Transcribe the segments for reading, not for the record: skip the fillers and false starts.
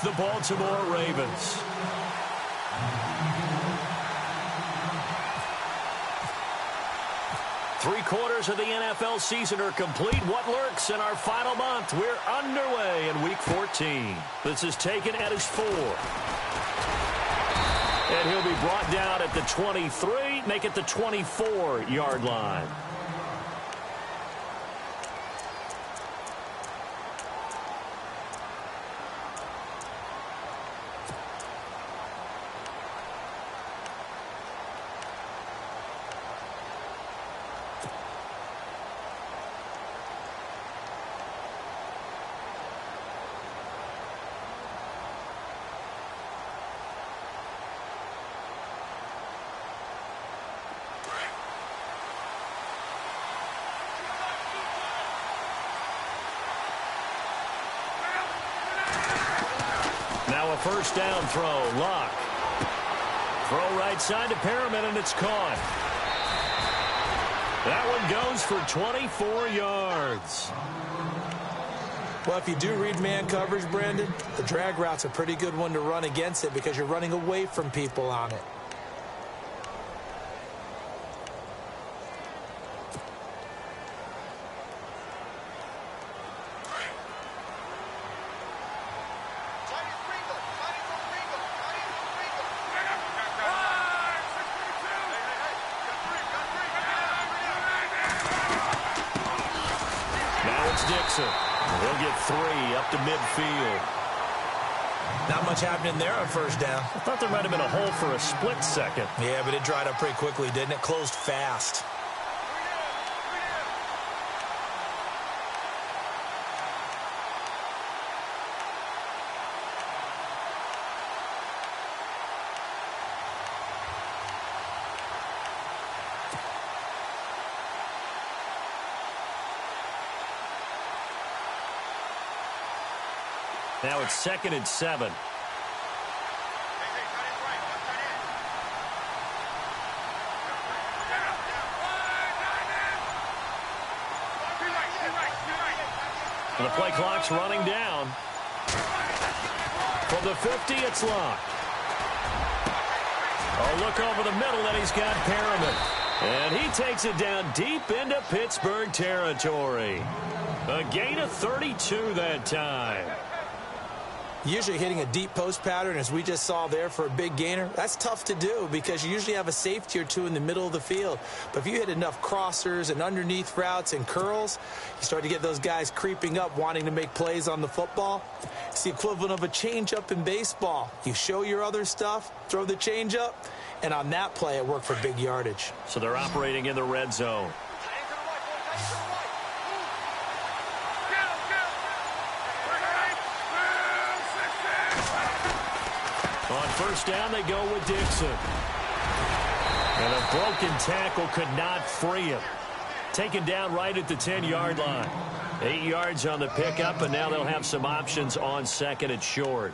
the Baltimore Ravens. Three-quarters of the NFL season are complete. What lurks in our final month? We're underway in Week 14. This is taken at his 4. And he'll be brought down at the 23, make it the 24-yard line. Now a first down throw. Luck. Throw right side to Perriman, and it's caught. That one goes for 24 yards. Well, if you do read man coverage, Brandon, the drag route's a pretty good one to run against it because you're running away from people on it. He'll get 3 up to midfield. Not much happening there on first down. I thought there might have been a hole for a split second. Yeah, but it dried up pretty quickly, didn't it? Closed fast. Now it's 2nd and 7. And the play clock's running down. From the 50, it's locked. A look over the middle, and he's got Perriman. And he takes it down deep into Pittsburgh territory. A gain of 32 that time. Usually hitting a deep post pattern, as we just saw there for a big gainer, that's tough to do because you usually have a safety or two in the middle of the field. But if you hit enough crossers and underneath routes and curls, you start to get those guys creeping up wanting to make plays on the football. It's the equivalent of a change-up in baseball. You show your other stuff, throw the change-up, and on that play it worked for big yardage. So they're operating in the red zone. On first down, they go with Dixon. And a broken tackle could not free him. Taken down right at the 10-yard line. 8 yards on the pickup, and now they'll have some options on 2nd and short.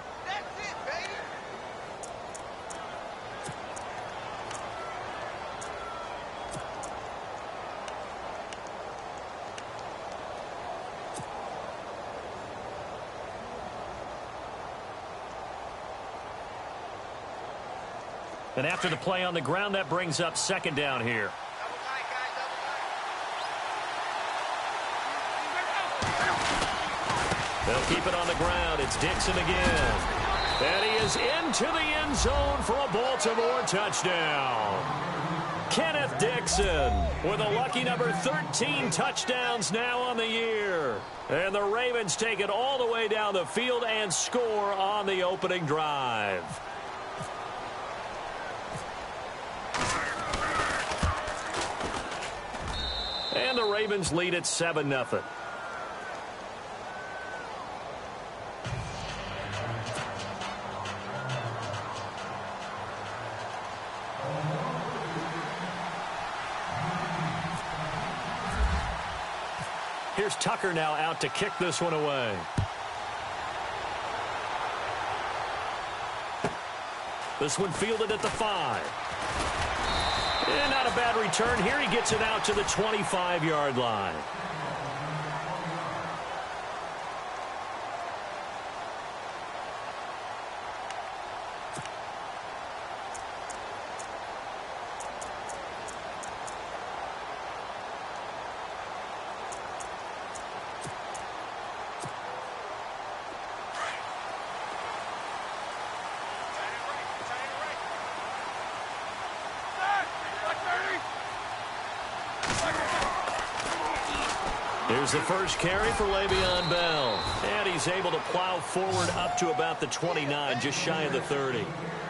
And after the play on the ground, that brings up 2nd down here. They'll keep it on the ground. It's Dixon again. And he is into the end zone for a Baltimore touchdown. Kenneth Dixon with a lucky number 13 touchdowns now on the year. And the Ravens take it all the way down the field and score on the opening drive. And the Ravens lead at 7-0. Here's Tucker now out to kick this one away. This one fielded at the 5. And not a bad return here. He gets it out to the 25-yard line. Here's the first carry for Le'Veon Bell. And he's able to plow forward up to about the 29, just shy of the 30.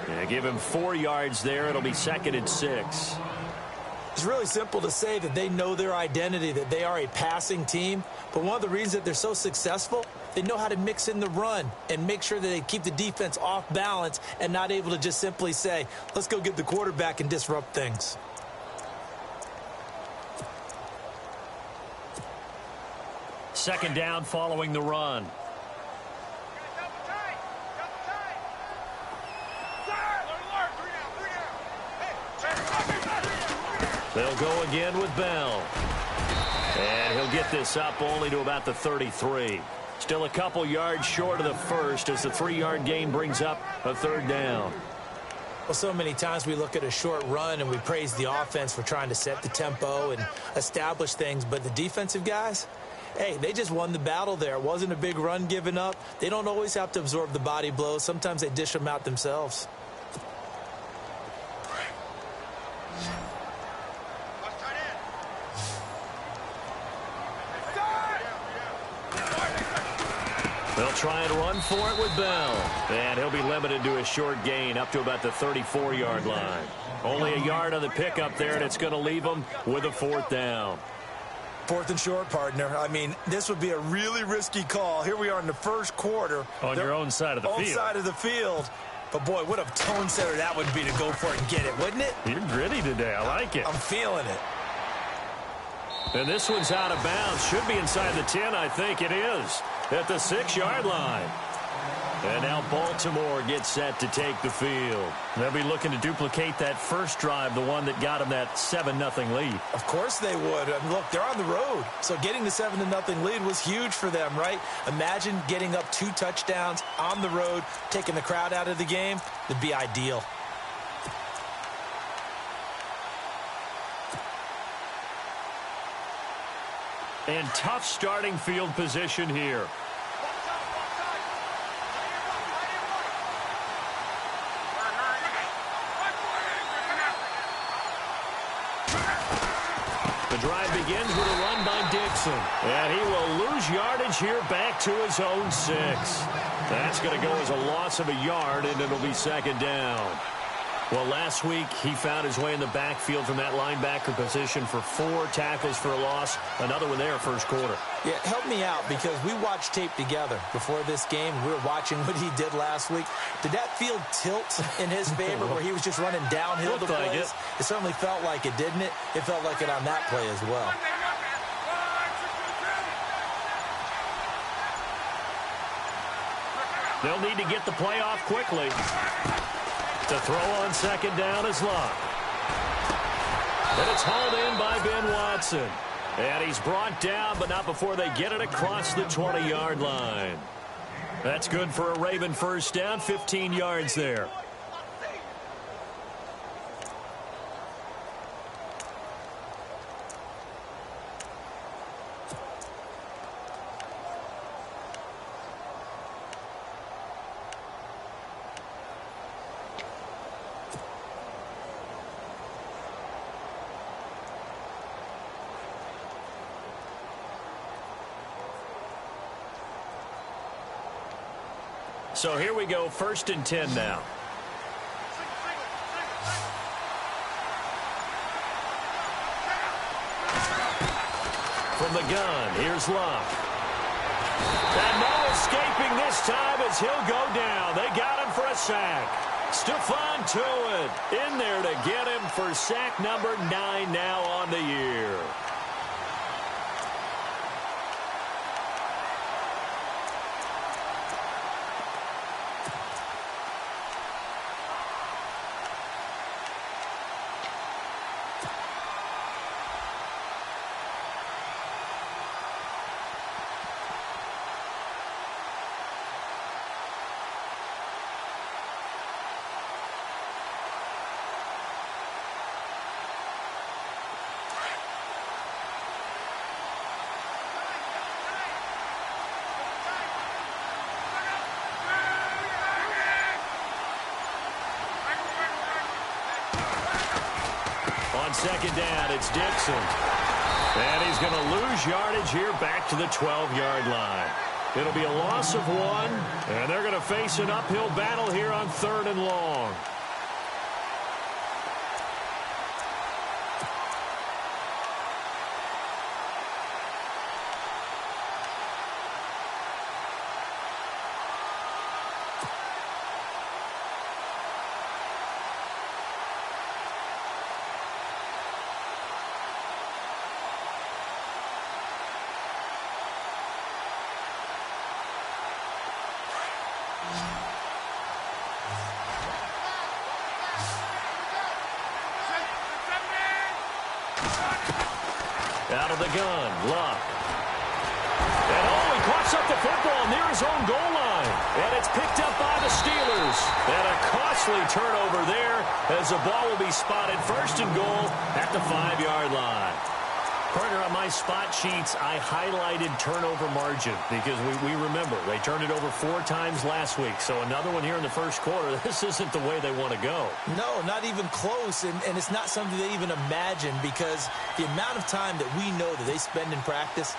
And give him 4 yards there. It'll be 2nd and 6. It's really simple to say that they know their identity, that they are a passing team. But one of the reasons that they're so successful, they know how to mix in the run and make sure that they keep the defense off balance and not able to just simply say, let's go get the quarterback and disrupt things. Second down following the run. They'll go again with Bell. And he'll get this up only to about the 33. Still a couple yards short of the first as the 3-yard gain brings up a 3rd down. Well, so many times we look at a short run and we praise the offense for trying to set the tempo and establish things. But the defensive guys, hey, they just won the battle there. It wasn't a big run given up. They don't always have to absorb the body blows. Sometimes they dish them out themselves. They'll try and run for it with Bell. And he'll be limited to a short gain up to about the 34-yard line. Only a yard on the pickup there, and it's going to leave them with a 4th down. 4th and short, partner. I mean, this would be a really risky call. Here we are in the first quarter. On your own side of the field. Own side of the field. But, boy, what a tone setter that would be to go for it and get it, wouldn't it? You're gritty today. I like it. I'm feeling it. And this one's out of bounds. Should be inside the 10, I think it is. At the 6-yard line. And now Baltimore gets set to take the field. They'll be looking to duplicate that first drive, the one that got them that 7-0 lead. Of course they would. I mean, look, they're on the road. So getting the 7-0 lead was huge for them, right? Imagine getting up 2 touchdowns on the road, taking the crowd out of the game. It'd be ideal. And tough starting field position here. The drive begins with a run by Dixon. And he will lose yardage here back to his own 6. That's going to go as a loss of a yard, and it'll be 2nd down. Well, last week he found his way in the backfield from that linebacker position for 4 tackles for a loss. Another one there first quarter. Yeah, help me out because we watched tape together before this game. We were watching what he did last week. Did that field tilt in his favor where he was just running downhill to plays? Like it certainly felt like it, didn't it? It felt like it on that play as well. They'll need to get the play off quickly. To throw on 2nd down is Luck. And it's hauled in by Ben Watson. And he's brought down, but not before they get it across the 20-yard line. That's good for a Raven first down, 15 yards there. So here we go, 1st and 10 now. From the gun, here's Luck. And no escaping this time as he'll go down. They got him for a sack. Stephon Tuitt in there to get him for sack number 9 now on the year. On 2nd down, it's Dixon. And he's going to lose yardage here back to the 12-yard line. It'll be a loss of 1, and they're going to face an uphill battle here on 3rd and long. Out of the gun, Luck. And he coughs up the football near his own goal line. And it's picked up by the Steelers. And a costly turnover there as the ball will be spotted 1st and goal at the 5-yard line. Partner, on my spot sheets, I highlighted turnover margin because we remember they turned it over 4 times last week. So another one here in the 1st quarter. This isn't the way they want to go. No, not even close. And it's not something they even imagine because the amount of time that we know that they spend in practice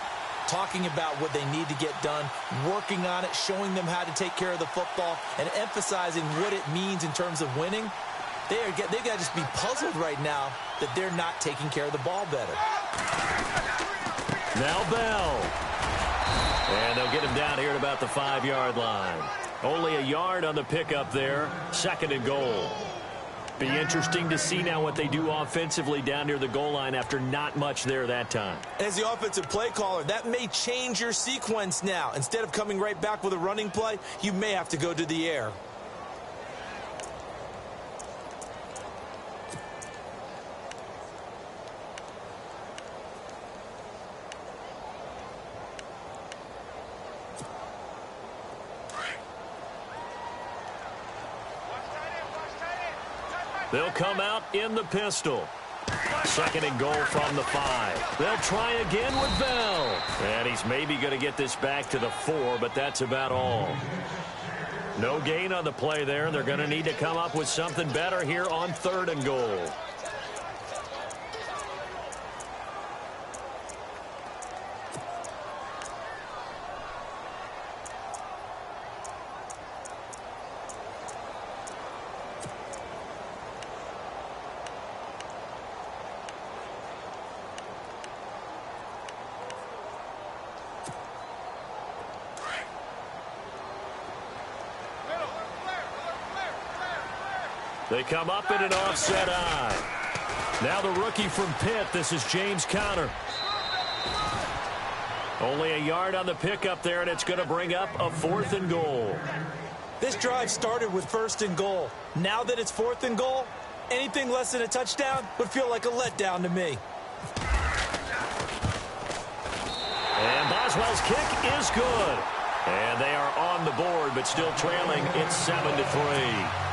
talking about what they need to get done, working on it, showing them how to take care of the football, and emphasizing what it means in terms of winning, they've got to just be puzzled right now that they're not taking care of the ball better. Now Bell. And they'll get him down here at about the 5-yard line. Only a yard on the pickup there. 2nd and goal. Be interesting to see now what they do offensively down near the goal line after not much there that time. As the offensive play caller, that may change your sequence now. Instead of coming right back with a running play, you may have to go to the air. They'll come out in the pistol. 2nd and goal from the 5. They'll try again with Bell. And he's maybe going to get this back to the 4, but that's about all. No gain on the play there. They're going to need to come up with something better here on 3rd and goal. They come up in an offset eye. Now the rookie from Pitt, this is James Conner. Only a yard on the pickup there, and it's going to bring up a 4th and goal. This drive started with 1st and goal. Now that it's 4th and goal, anything less than a touchdown would feel like a letdown to me. And Boswell's kick is good. And they are on the board, but still trailing. It's 7-3.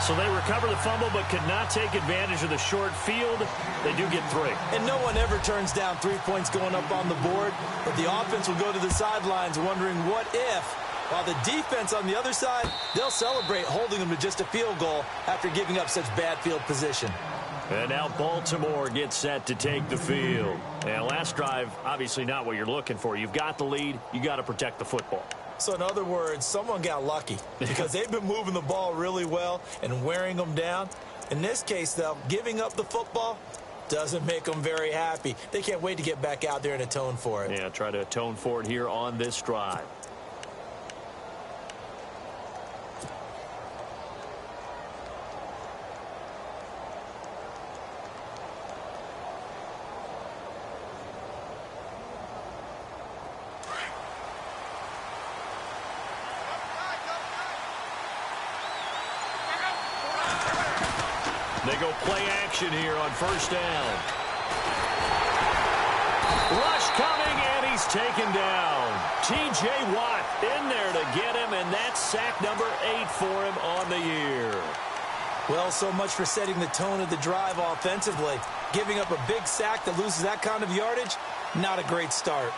So they recover the fumble but could not take advantage of the short field. They do get 3. And no one ever turns down 3 points going up on the board. But the offense will go to the sidelines wondering what if. While the defense on the other side, they'll celebrate holding them to just a field goal after giving up such bad field position. And now Baltimore gets set to take the field. And last drive, obviously not what you're looking for. You've got the lead. You got to protect the football. So in other words, someone got lucky because they've been moving the ball really well and wearing them down. In this case, though, giving up the football doesn't make them very happy. They can't wait to get back out there and atone for it. Yeah, try to atone for it here on this drive. They go play action here on 1st down. Rush coming, and he's taken down. T.J. Watt in there to get him, and that's sack number 8 for him on the year. Well, so much for setting the tone of the drive offensively. Giving up a big sack that loses that kind of yardage, not a great start.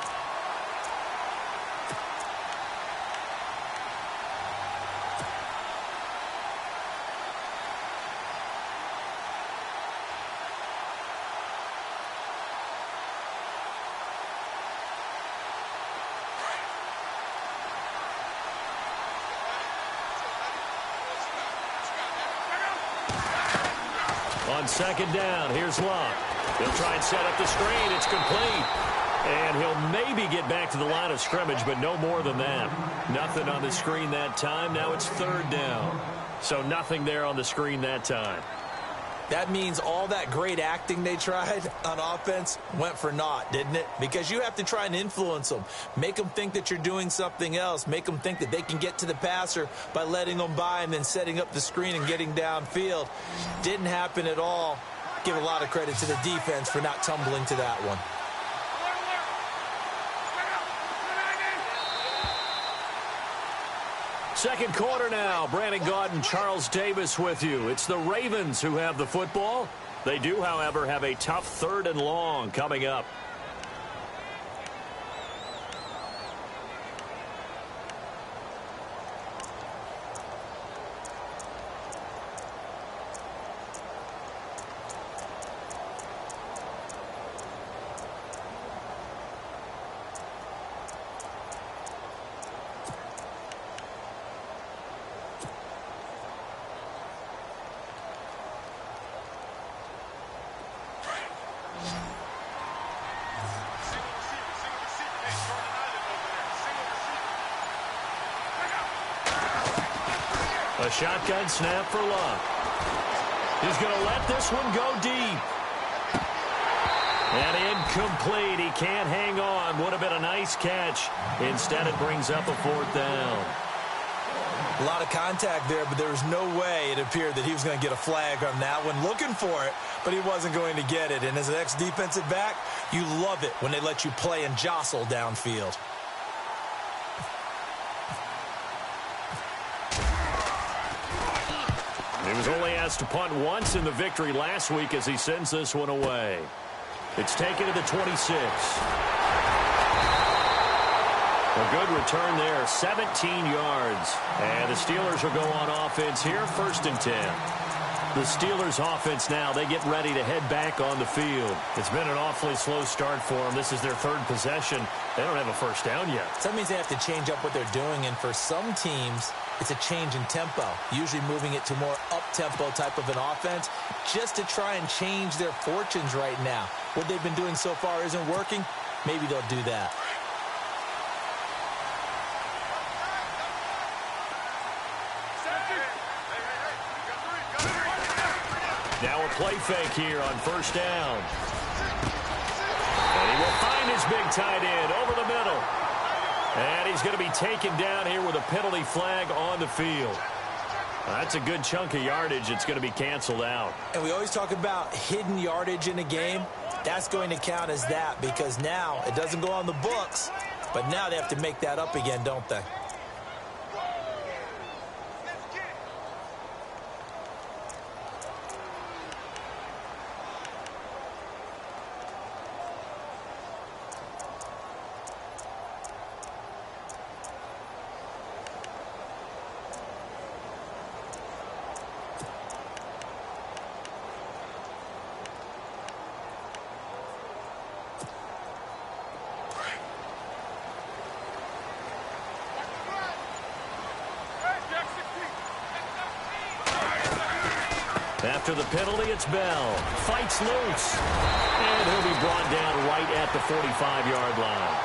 On second down, here's Luck. He'll try and set up the screen. It's complete. And he'll maybe get back to the line of scrimmage, but no more than that. Nothing on the screen that time. Now it's third down. So nothing there on the screen that time. That means all that great acting they tried on offense went for naught, didn't it? Because you have to try and influence them. Make them think that you're doing something else. Make them think that they can get to the passer by letting them by and then setting up the screen and getting downfield. Didn't happen at all. Give a lot of credit to the defense for not tumbling to that one. Second quarter now. Brandon Gaudin and Charles Davis with you. It's the Ravens who have the football. They do, however, have a tough third and long coming up. A shotgun snap for Luck. He's going to let this one go deep. And incomplete. He can't hang on. Would have been a nice catch. Instead, it brings up a fourth down. A lot of contact there, but there was no way it appeared that he was going to get a flag on that one. Looking for it, but he wasn't going to get it. And as an ex-defensive back, you love it when they let you play and jostle downfield. He was only asked to punt once in the victory last week as he sends this one away. It's taken to the 26. A good return there, 17 yards. And the Steelers will go on offense here, 1st and 10. The Steelers offense now, they get ready to head back on the field. It's been an awfully slow start for them. This is their 3rd possession. They don't have a first down yet. So that means they have to change up what they're doing, and for some teams, it's a change in tempo, usually moving it to more up-tempo type of an offense just to try and change their fortunes right now. What they've been doing so far isn't working. Maybe they'll do that. Now a play fake here on 1st down. And he will find his big tight end over the middle. And he's going to be taken down here with a penalty flag on the field. That's a good chunk of yardage. It's going to be canceled out. And we always talk about hidden yardage in a game. That's going to count as that because now it doesn't go on the books, but now they have to make that up again, don't they? After the penalty, it's Bell. Fights loose. And he'll be brought down right at the 45-yard line.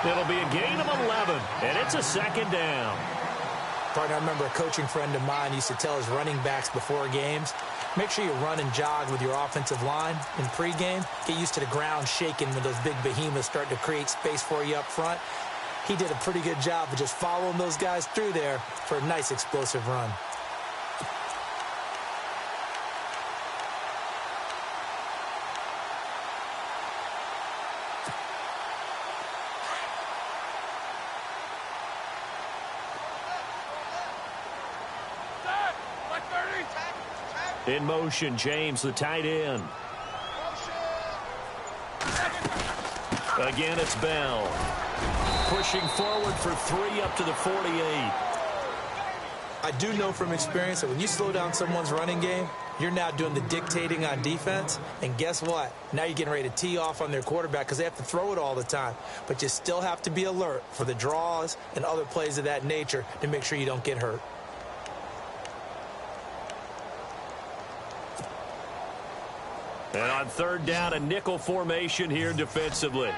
It'll be a gain of 11, and it's a 2nd down. Partner, I remember a coaching friend of mine used to tell his running backs before games, make sure you run and jog with your offensive line in pregame. Get used to the ground shaking when those big behemoths start to create space for you up front. He did a pretty good job of just following those guys through there for a nice explosive run. In motion, James, the tight end. Again, it's Bell. Pushing forward for 3 up to the 48. I do know from experience that when you slow down someone's running game, you're now doing the dictating on defense. And guess what? Now you're getting ready to tee off on their quarterback because they have to throw it all the time. But you still have to be alert for the draws and other plays of that nature to make sure you don't get hurt. And on third down, a nickel formation here defensively.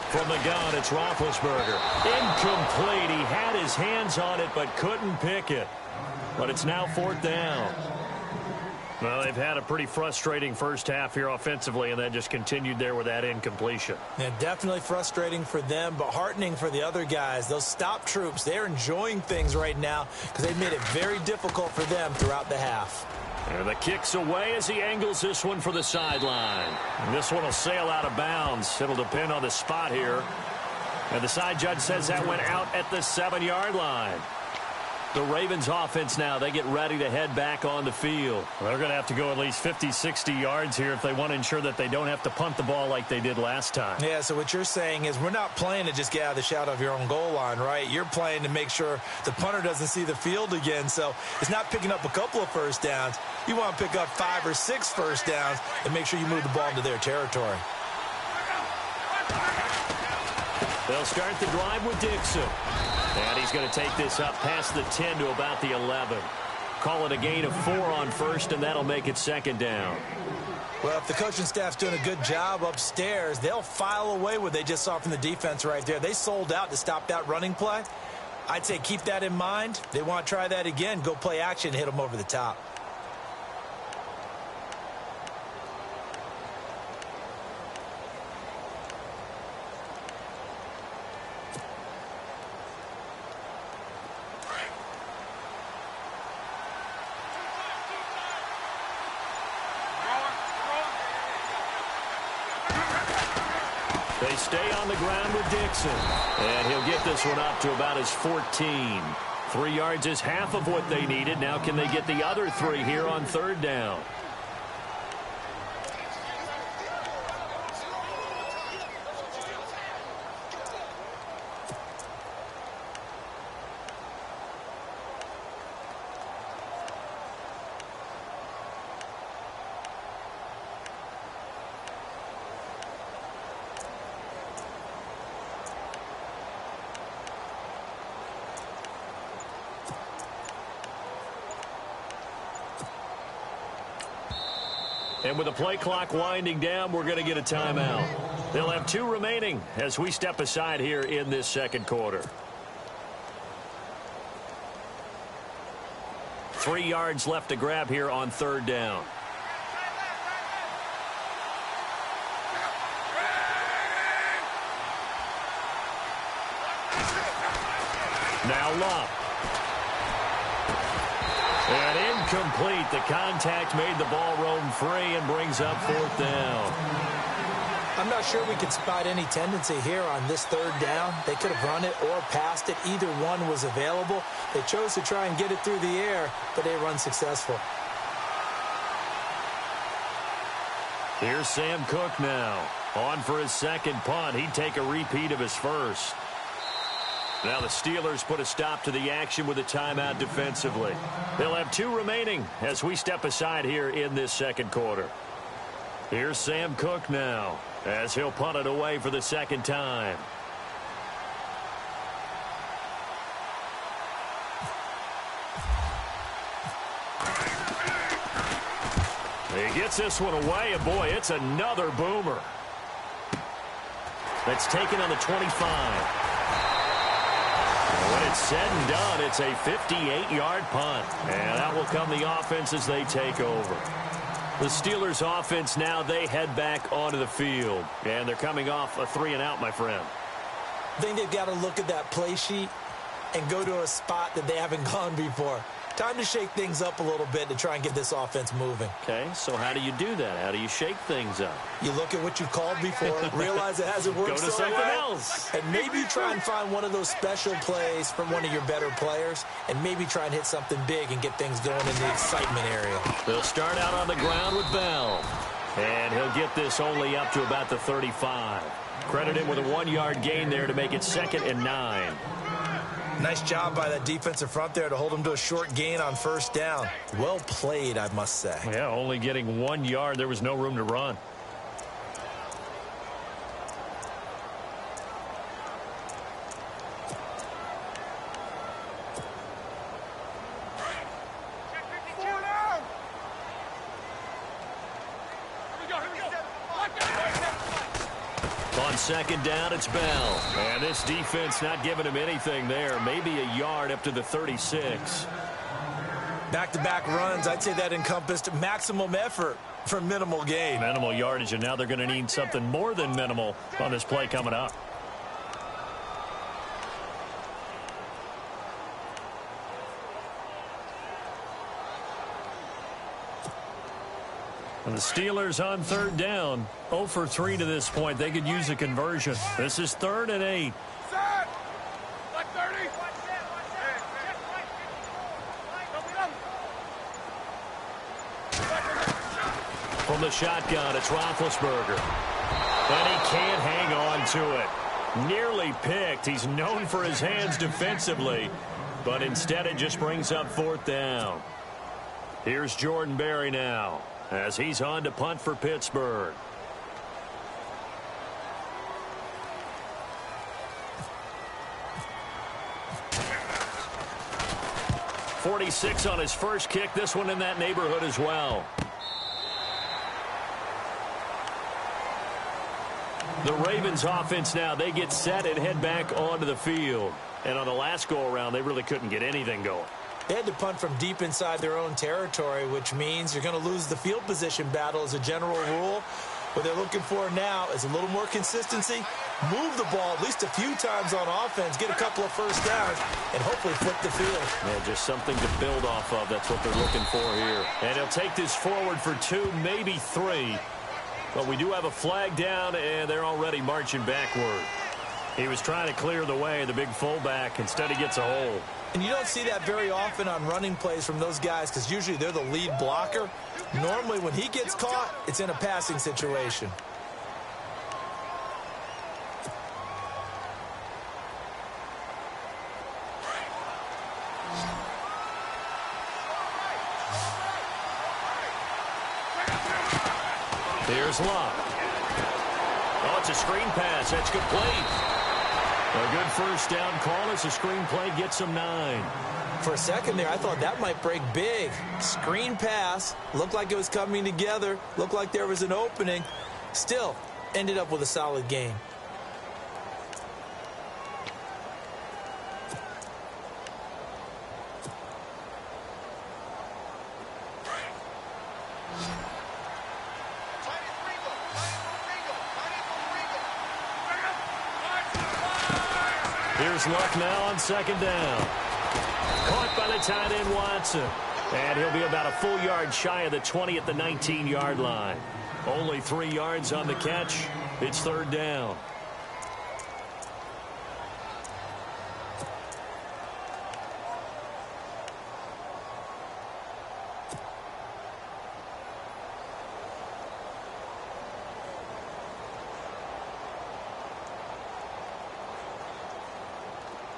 From the gun, it's Roethlisberger. Incomplete. He had his hands on it but couldn't pick it. But it's now fourth down. Well, they've had a pretty frustrating first half here offensively, and that just continued there with that incompletion. Yeah, definitely frustrating for them, but heartening for the other guys. Those stop troops, they're enjoying things right now because they've made it very difficult for them throughout the half. And the kick's away as he angles this one for the sideline. And this one will sail out of bounds. It'll depend on the spot here. And the side judge says that went out at the 7-yard line. The Ravens offense now, they get ready to head back on the field. Well, they're going to have to go at least 50, 60 yards here if they want to ensure that they don't have to punt the ball like they did last time. Yeah, so what you're saying is we're not playing to just get out of the shadow of your own goal line, right? You're playing to make sure the punter doesn't see the field again. So it's not picking up a couple of first downs. You want to pick up 5 or 6 first downs and make sure you move the ball into their territory. They'll start the drive with Dixon. And he's going to take this up past the 10 to about the 11. Call it a gain of 4 on first, and that'll make it second down. Well, if the coaching staff's doing a good job upstairs, they'll file away what they just saw from the defense right there. They sold out to stop that running play. I'd say keep that in mind. They want to try that again. Go play action, hit them over the top. They stay on the ground with Dixon. And he'll get this one up to about his 14. 3 yards is half of what they needed. Now can they get the other 3 here on third down? And with the play clock winding down, we're going to get a timeout. They'll have 2 remaining as we step aside here in this second quarter. 3 yards left to grab here on third down. Now Love. And incomplete. The contact made the ball roam free and brings up fourth down. I'm not sure we can spot any tendency here on this third down. They could have run it or passed it. Either one was available. They chose to try and get it through the air, but they run successful. Here's Sam Cook now. On for his second punt. He'd take a repeat of his first. Now the Steelers put a stop to the action with a timeout defensively. They'll have 2 remaining as we step aside here in this second quarter. Here's Sam Cook now as he'll punt it away for the second time. He gets this one away, and boy, it's another boomer. That's taken on the 25. When it's said and done, it's a 58-yard punt. And that will come the offense as they take over. The Steelers offense now, they head back onto the field. And they're coming off a 3-and-out, my friend. I think they've got to look at that play sheet and go to a spot that they haven't gone before. Time to shake things up a little bit to try and get this offense moving. Okay, so how do you do that? How do you shake things up? You look at what you've called before, realize it hasn't worked Go to so something well, else. and maybe try and find one of those special plays from one of your better players, and maybe try and hit something big and get things going in the excitement area. They'll start out on the ground with Bell. And he'll get this only up to about the 35. Credit him with a 1-yard gain there to make it 2nd and 9. Nice job by that defensive front there to hold him to a short gain on first down. Well played, I must say. Yeah, only getting 1 yard. There was no room to run. second down, it's Bell. And this defense not giving him anything there. Maybe a yard up to the 36. Back-to-back runs, I'd say that encompassed maximum effort for minimal gain. Minimal yardage, and now they're going to need something more than minimal on this play coming up. And the Steelers on third down, 0 for 3 to this point. They could use a conversion. This is 3rd and 8. From the shotgun, it's Roethlisberger. And he can't hang on to it. Nearly picked. He's known for his hands defensively, but instead it just brings up 4th down. Here's Jordan Berry now, as he's on to punt for Pittsburgh. .46 on his first kick. This one in that neighborhood as well. The Ravens offense now, they get set and head back onto the field. And on the last go-around, they really couldn't get anything going. They had to punt from deep inside their own territory, which means you're going to lose the field position battle as a general rule. What they're looking for now is a little more consistency, move the ball at least a few times on offense, get a couple of first downs, and hopefully flip the field. Yeah, just something to build off of. That's what they're looking for here. And he'll take this forward for 2, maybe 3. But we do have a flag down, and they're already marching backward. He was trying to clear the way, the big fullback. Instead, he gets a hold. And you don't see that very often on running plays from those guys because usually they're the lead blocker. Normally, when he gets caught, it's in a passing situation. Here's Luck. Oh, it's a screen pass. That's complete. A good first down call as the screen play gets him 9. For a second there, I thought that might break big. Screen pass. Looked like it was coming together. Looked like there was an opening. Still, ended up with a solid game. Here's Luck now on second down. Caught by the tight end Watson. And he'll be about a full yard shy of the 20 at the 19-yard line. Only 3 yards on the catch. It's 3rd down.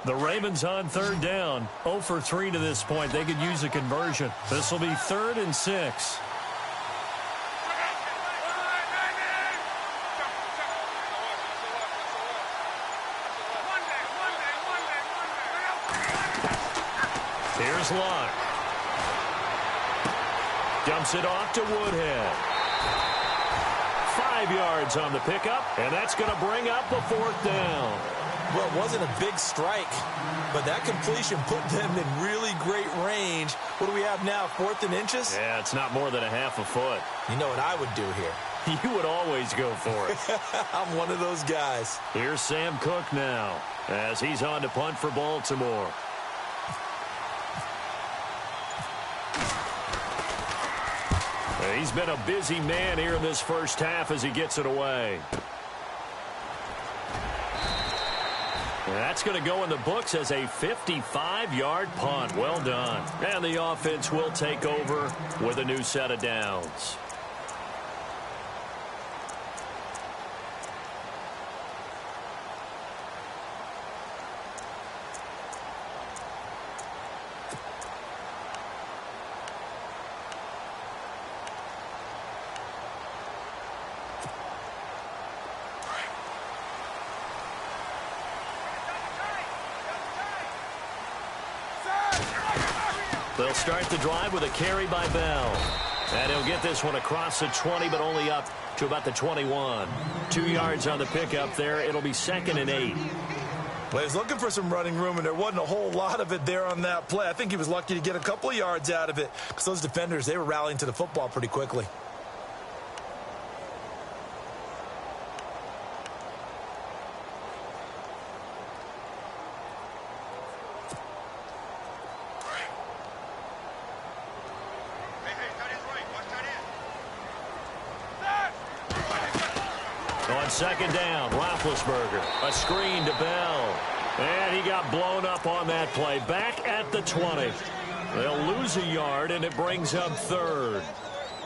The Ravens on 3rd down, 0 for 3 to this point. They could use a conversion. This will be 3rd and 6. Here's Luck. Dumps it off to Woodhead. 5 yards on the pickup, and that's going to bring up the 4th down. Well, it wasn't a big strike, but that completion put them in really great range. What do we have now, 4th and inches? Yeah, it's not more than a half a foot. You know what I would do here? You would always go for it. I'm one of those guys. Here's Sam Cook now, as he's on to punt for Baltimore. He's been a busy man here in this first half as he gets it away. That's going to go in the books as a 55-yard punt. Well done. And the offense will take over with a new set of downs. They'll start the drive with a carry by Bell. And he'll get this one across the 20, but only up to about the 21. 2 yards on the pickup there. It'll be 2nd and 8. Well, he was looking for some running room, and there wasn't a whole lot of it there on that play. I think he was lucky to get a couple of yards out of it because those defenders, they were rallying to the football pretty quickly. On 2nd down, Roethlisberger. A screen to Bell. And he got blown up on that play. Back at the 20. They'll lose a yard, and it brings up 3rd.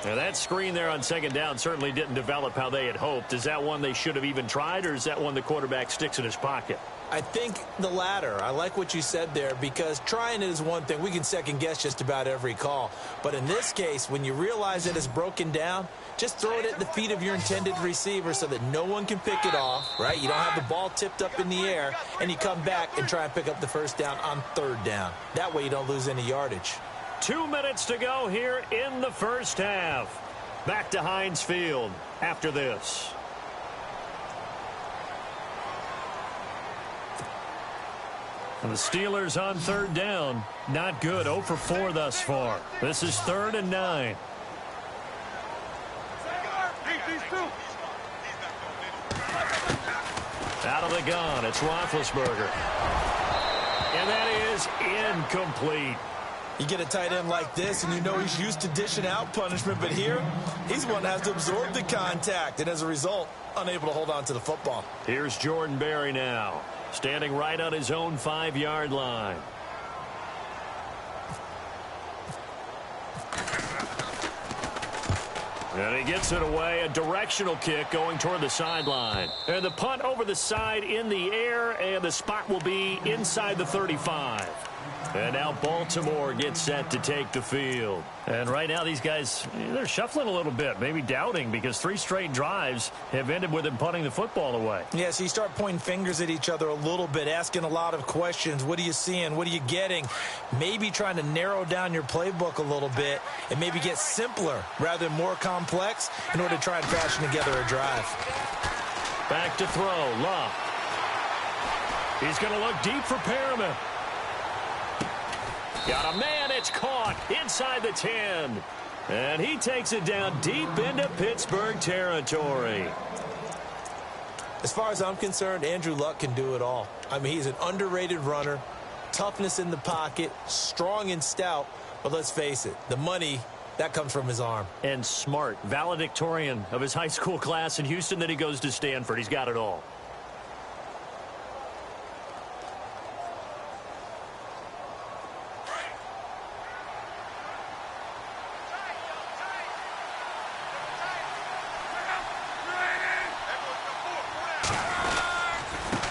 Now, that screen there on 2nd down certainly didn't develop how they had hoped. Is that one they should have even tried, or is that one the quarterback sticks in his pocket? I think the latter. I like what you said there because trying it is one thing. We can second-guess just about every call. But in this case, when you realize that it's broken down, just throw it at the feet of your intended receiver so that no one can pick it off, right? You don't have the ball tipped up in the air, and you come back and try and pick up the 1st down on 3rd down. That way you don't lose any yardage. 2 minutes to go here in the 1st half. Back to Heinz Field after this. And the Steelers on 3rd down. Not good. 0 for 4 thus far. This is 3rd and 9. Out of the gun, it's Roethlisberger. And that is incomplete. You get a tight end like this, and you know he's used to dishing out punishment, but here, he's the one that has to absorb the contact, and as a result, unable to hold on to the football. Here's Jordan Berry now, standing right on his own 5-yard line. And he gets it away, a directional kick going toward the sideline. And the punt over the side in the air, and the spot will be inside the 35. And now Baltimore gets set to take the field. And right now these guys, they're shuffling a little bit, maybe doubting, because 3 straight drives have ended with them punting the football away. Yeah, so you start pointing fingers at each other a little bit, asking a lot of questions. What are you seeing? What are you getting? Maybe trying to narrow down your playbook a little bit and maybe get simpler rather than more complex in order to try and fashion together a drive. Back to throw, Luck. He's going to look deep for Perriman. Got a man, it's caught inside the 10. And he takes it down deep into Pittsburgh territory. As far as I'm concerned, Andrew Luck can do it all. I mean, he's an underrated runner, toughness in the pocket, strong and stout. But let's face it, the money, that comes from his arm. And smart, valedictorian of his high school class in Houston. Then he goes to Stanford. He's got it all.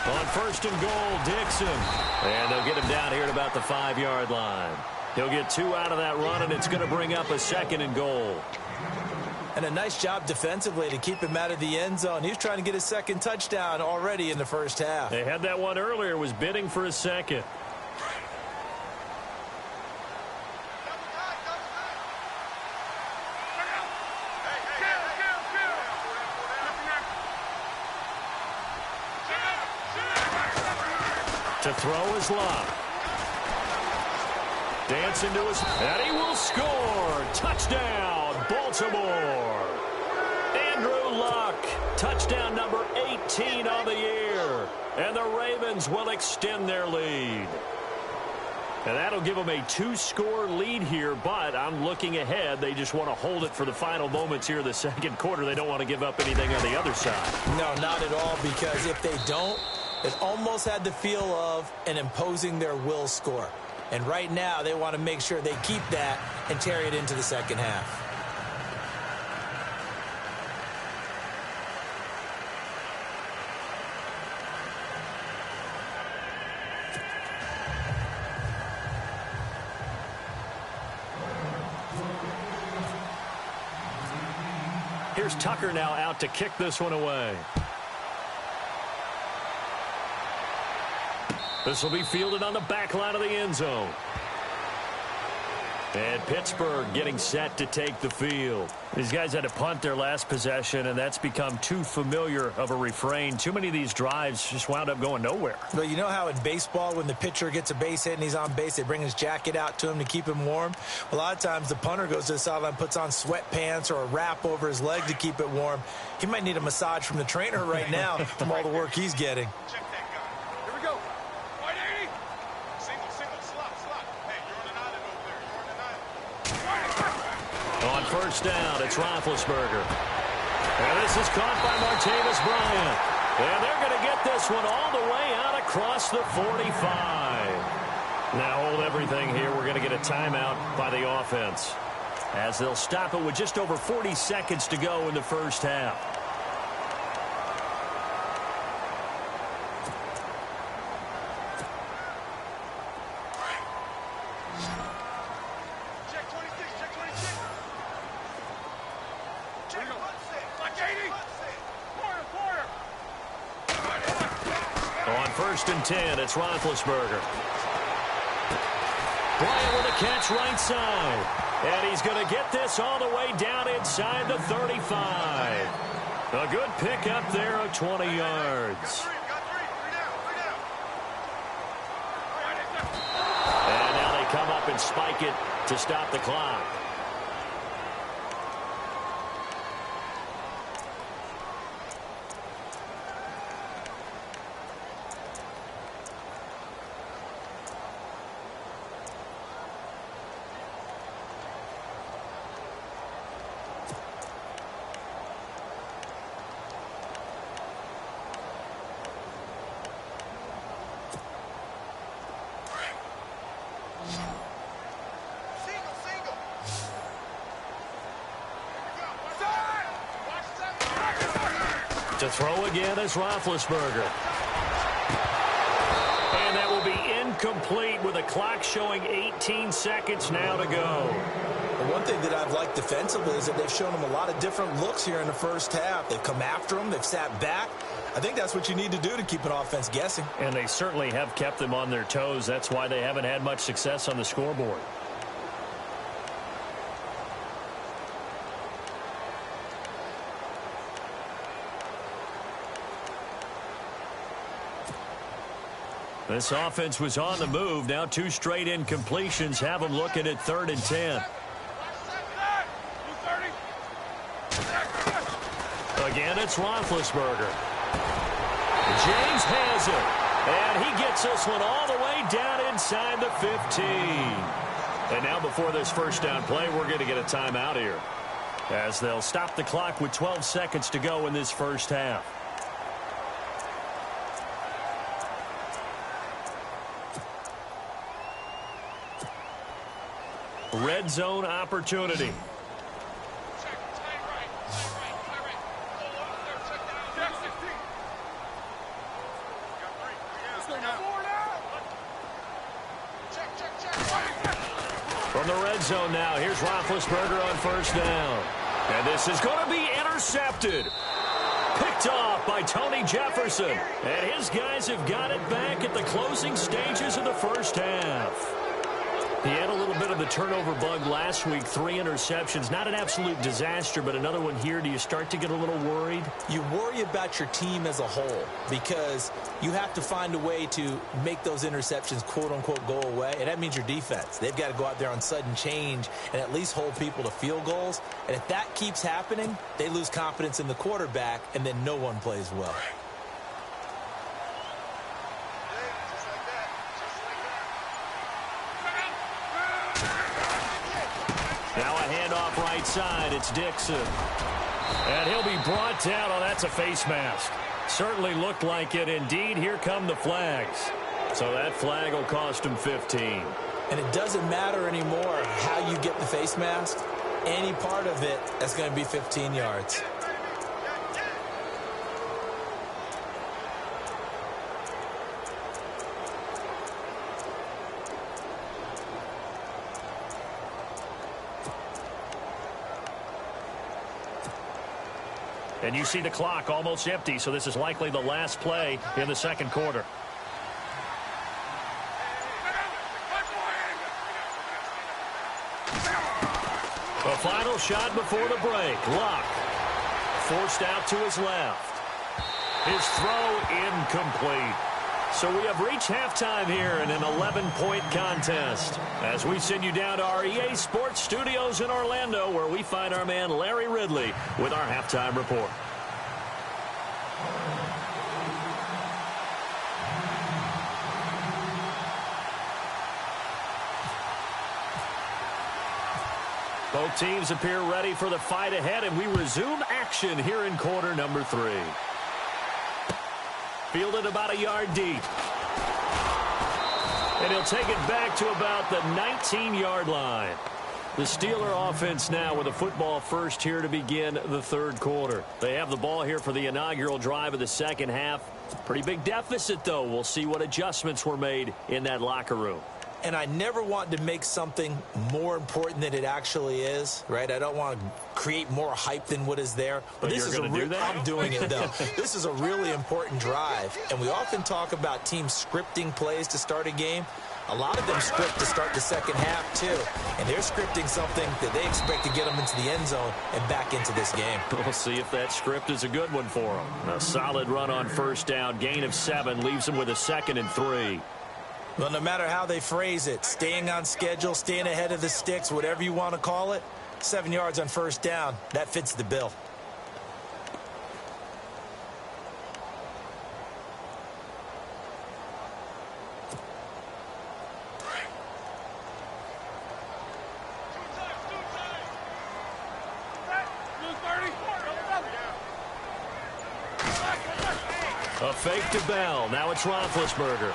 On 1st and goal, Dixon. And they'll get him down here at about the 5-yard line. He'll get 2 out of that run, and it's going to bring up a 2nd and goal. And a nice job defensively to keep him out of the end zone. He was trying to get his 2nd touchdown already in the 1st half. They had that one earlier, was bidding for a 2nd. To throw is Luck. Dance into his... And he will score. Touchdown, Baltimore. Andrew Luck. Touchdown number 18 on the year. And the Ravens will extend their lead. And that'll give them a 2-score lead here, but I'm looking ahead. They just want to hold it for the final moments here in the 2nd quarter. They don't want to give up anything on the other side. No, not at all, because if they don't, it almost had the feel of an imposing their will score. And right now, they want to make sure they keep that and carry it into the 2nd half. Here's Tucker now out to kick this one away. This will be fielded on the back line of the end zone. And Pittsburgh getting set to take the field. These guys had to punt their last possession, and that's become too familiar of a refrain. Too many of these drives just wound up going nowhere. But you know how in baseball, when the pitcher gets a base hit and he's on base, they bring his jacket out to him to keep him warm? A lot of times the punter goes to the sideline, puts on sweatpants or a wrap over his leg to keep it warm. He might need a massage from the trainer right now from all the work he's getting. On first down, it's Roethlisberger. And this is caught by Martavis Bryant. And they're going to get this one all the way out across the 45. Now hold everything here. We're going to get a timeout by the offense, as they'll stop it with just over 40 seconds to go in the first half. First and 10, it's Roethlisberger. Bryant with a catch right side. And he's going to get this all the way down inside the 35. A good pickup there of 20 yards. And now they come up and spike it to stop the clock. To throw again is Roethlisberger. And that will be incomplete with the clock showing 18 seconds now to go. And one thing that I've liked defensively is that they've shown them a lot of different looks here in the first half. They've come after them. They've sat back. I think that's what you need to do to keep an offense guessing. And they certainly have kept them on their toes. That's why they haven't had much success on the scoreboard. This offense was on the move. Now 2 straight incompletions have them looking at 3rd and 10. Again, it's Roethlisberger. James has it. And he gets this one all the way down inside the 15. And now before this first down play, we're going to get a timeout here, as they'll stop the clock with 12 seconds to go in this first half. Red zone opportunity. From the red zone now, here's Roethlisberger on first down. And this is going to be intercepted. Picked off by Tony Jefferson. And his guys have got it back at the closing stages of the first half. He had a little bit of the turnover bug last week, 3 interceptions. Not an absolute disaster, but another one here. Do you start to get a little worried? You worry about your team as a whole, because you have to find a way to make those interceptions, quote-unquote, go away, and that means your defense. They've got to go out there on sudden change and at least hold people to field goals. And if that keeps happening, they lose confidence in the quarterback, and then no one plays well. Now a handoff right side. It's Dixon. And he'll be brought down. Oh, that's a face mask. Certainly looked like it. Indeed, here come the flags. So that flag will cost him 15. And it doesn't matter anymore how you get the face mask. Any part of it, that's going to be 15 yards. And you see the clock almost empty, so this is likely the last play in the second quarter. Final shot before the break. Luck forced out to his left. His throw incomplete. So we have reached halftime here in an 11-point contest as we send you down to our EA Sports Studios in Orlando, where we find our man Larry Ridley with our halftime report. Both teams appear ready for the fight ahead, and we resume action here in quarter number 3. Fielded about a yard deep. And he'll take it back to about the 19-yard line. The Steeler offense now with a football first here to begin the third quarter. They have the ball here for the inaugural drive of the second half. Pretty big deficit, though. We'll see what adjustments were made in that locker room. And I never want to make something more important than it actually is, right? I don't want to create more hype than what is there. But this is I'm doing it, though. This is a really important drive. And we often talk about teams scripting plays to start a game. A lot of them script to start the second half, too. And they're scripting something that they expect to get them into the end zone and back into this game. We'll see if that script is a good one for them. A solid run on first down. Gain of 7 leaves them with a 2nd and 3. Well, no matter how they phrase it, staying on schedule, staying ahead of the sticks, whatever you want to call it, 7 yards on first down, that fits the bill. A fake to Bell. Now it's Roethlisberger.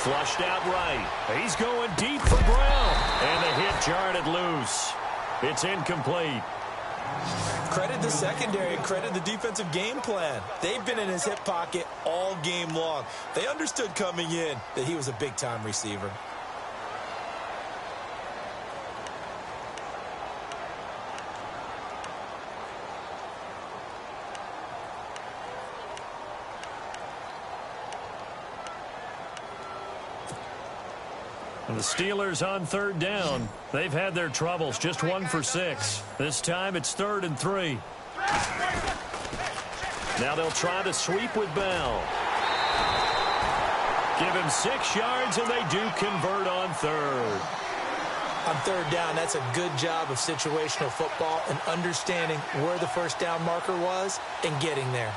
Flushed out right. He's going deep for Brown. And the hit jarred it loose. It's incomplete. Credit the secondary, credit the defensive game plan. They've been in his hip pocket all game long. They understood coming in that he was a big-time receiver. The Steelers on third down. They've had their troubles, just 1 for 6. This time it's 3rd and 3. Now they'll try to sweep with Bell. Give him 6 yards, and they do convert on 3rd. On third down, that's a good job of situational football and understanding where the first down marker was and getting there.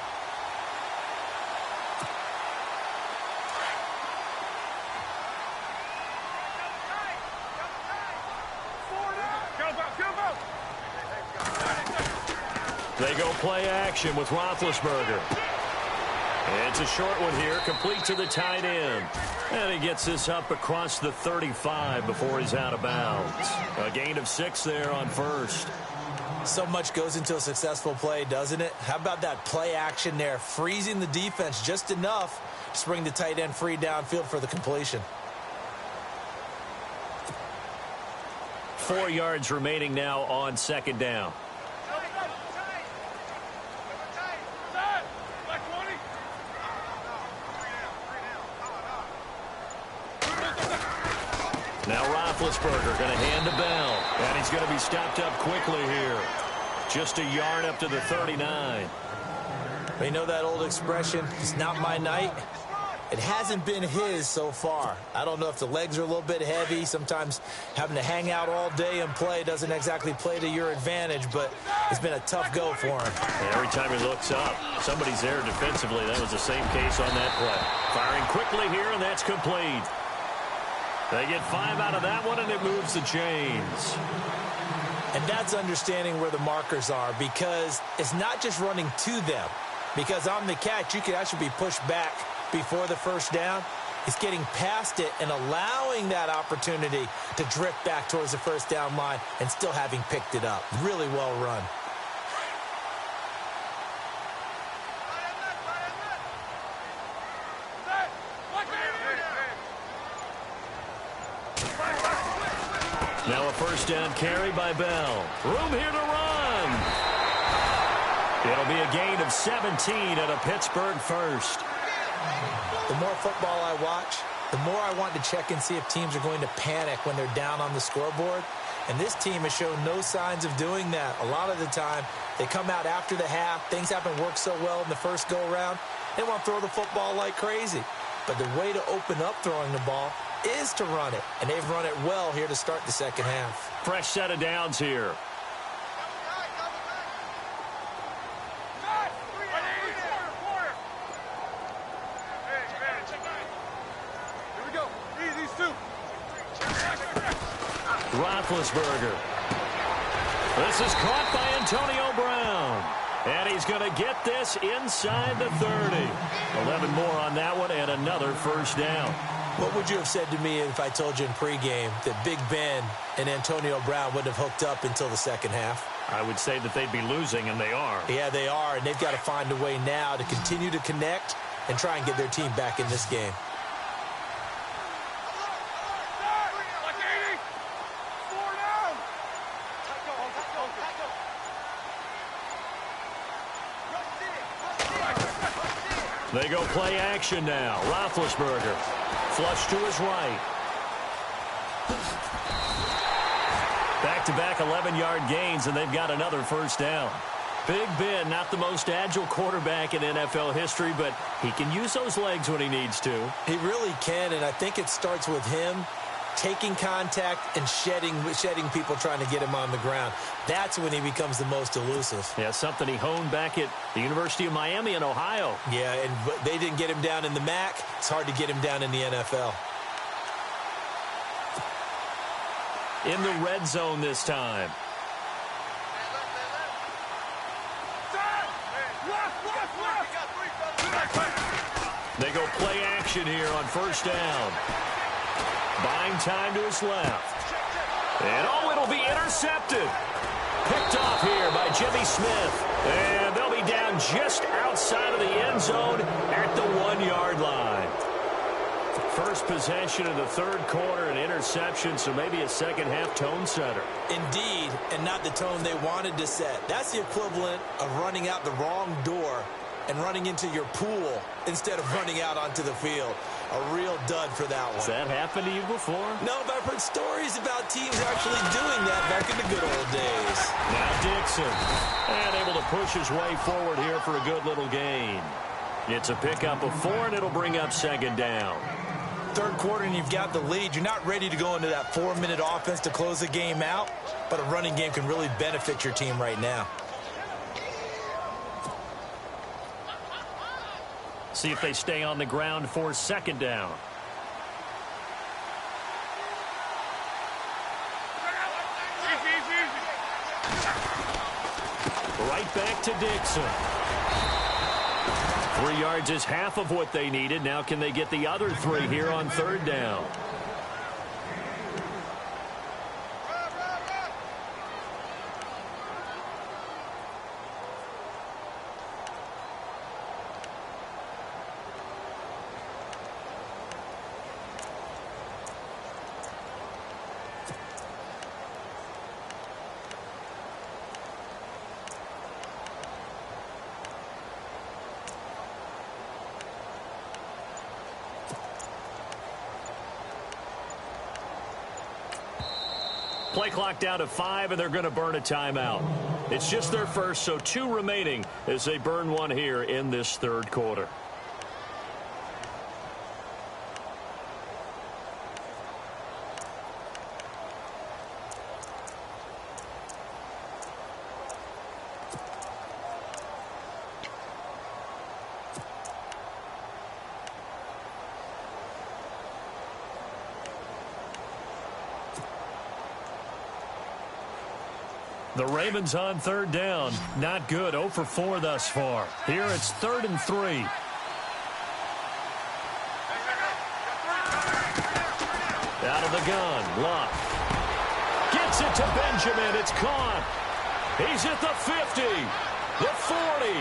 They go play action with Roethlisberger. And it's a short one here, complete to the tight end. And he gets this up across the 35 before he's out of bounds. A gain of 6 there on first. So much goes into a successful play, doesn't it? How about that play action there, freezing the defense just enough to bring the tight end free downfield for the completion. 4 yards remaining now on second down. Now Roethlisberger going to hand to Bell. And he's going to be stopped up quickly here. Just a yard up to the 39. You know that old expression, it's not my night? It hasn't been his so far. I don't know if the legs are a little bit heavy. Sometimes having to hang out all day and play doesn't exactly play to your advantage, but it's been a tough go for him. And every time he looks up, somebody's there defensively. That was the same case on that play. Firing quickly here, and that's complete. They get 5 out of that one, and it moves the chains. And that's understanding where the markers are, because it's not just running to them. Because on the catch, you could actually be pushed back before the first down. It's getting past it and allowing that opportunity to drift back towards the first down line and still having picked it up. Really well run. Now a first down carry by Bell. Room here to run. It'll be a gain of 17 and a Pittsburgh first. The more football I watch, the more I want to check and see if teams are going to panic when they're down on the scoreboard. And this team has shown no signs of doing that. A lot of the time, they come out after the half. Things haven't worked so well in the first go-around. They want to throw the football like crazy. But the way to open up throwing the ball is to run it. And they've run it well here to start the second half. Fresh set of downs here. Roethlisberger. This is caught by Antonio Brown. And he's going to get this inside the 30. 11 more on that one and another first down. What would you have said to me if I told you in pregame that Big Ben and Antonio Brown wouldn't have hooked up until the second half? I would say that they'd be losing, and they are. Yeah, they are, and they've got to find a way now to continue to connect and try and get their team back in this game. They go play action now. Roethlisberger. Flush to his right. Back-to-back 11-yard gains, and they've got another first down. Big Ben, not the most agile quarterback in NFL history, but he can use those legs when he needs to. He really can, and I think it starts with him taking contact and shedding people trying to get him on the ground. That's when he becomes the most elusive. Yeah, something he honed back at the University of Miami in Ohio. Yeah, and they didn't get him down in the MAC. It's hard to get him down in the NFL. In the red zone this time. They go play action here on first down. Buying time to his left. And it'll be intercepted. Picked off here by Jimmy Smith. And they'll be down just outside of the end zone at the 1-yard line. First possession of the third quarter, an interception, so maybe a second-half tone setter. Indeed, and not the tone they wanted to set. That's the equivalent of running out the wrong door and running into your pool instead of running out onto the field. A real dud for that one. Has that happened to you before? No, but I've heard stories about teams actually doing that back in the good old days. Now Dixon, and able to push his way forward here for a good little gain. It's a pickup of 4, and it'll bring up second down. Third quarter, and you've got the lead. You're not ready to go into that 4-minute offense to close the game out, but a running game can really benefit your team right now. See if they stay on the ground for second down. Right back to Dixon. 3 yards is half of what they needed. Now can they get the other 3 here on third down? Play clock down to 5, and they're going to burn a timeout. It's just their first, so 2 remaining as they burn one here in this third quarter. The Ravens on third down. Not good. 0 for 4 thus far. Here it's 3rd and 3. Out of the gun. Luck. Gets it to Benjamin. It's caught. He's at the 50. The 40.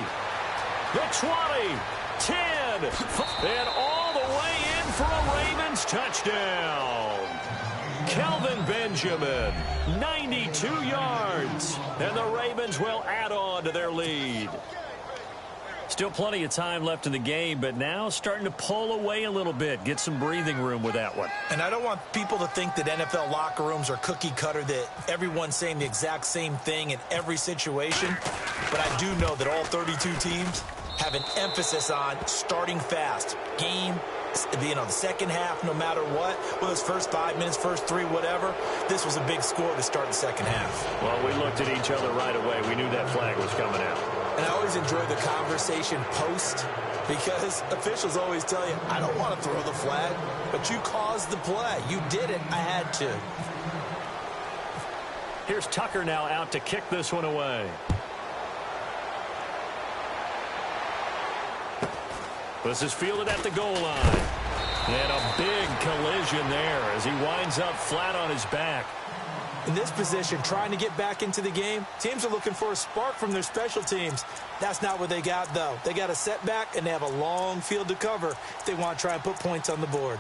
The 20. 10. And all the way in for a Ravens touchdown. Kelvin Benjamin, 92 yards, and the Ravens will add on to their lead. Still plenty of time left in the game, but now starting to pull away a little bit. Get some breathing room with that one. And I don't want people to think that NFL locker rooms are cookie cutter, that everyone's saying the exact same thing in every situation. But I do know that all 32 teams have an emphasis on starting fast. Game, the second half, no matter what, whether it's first 5 minutes, first 3, whatever, this was a big score to start the second half. Well, we looked at each other right away. We knew that flag was coming out. And I always enjoy the conversation post, because officials always tell you, I don't want to throw the flag, but you caused the play. You did it. I had to. Here's Tucker now out to kick this one away. This is fielded at the goal line. And a big collision there as he winds up flat on his back. In this position, trying to get back into the game, teams are looking for a spark from their special teams. That's not what they got, though. They got a setback, and they have a long field to cover if they want to try and put points on the board.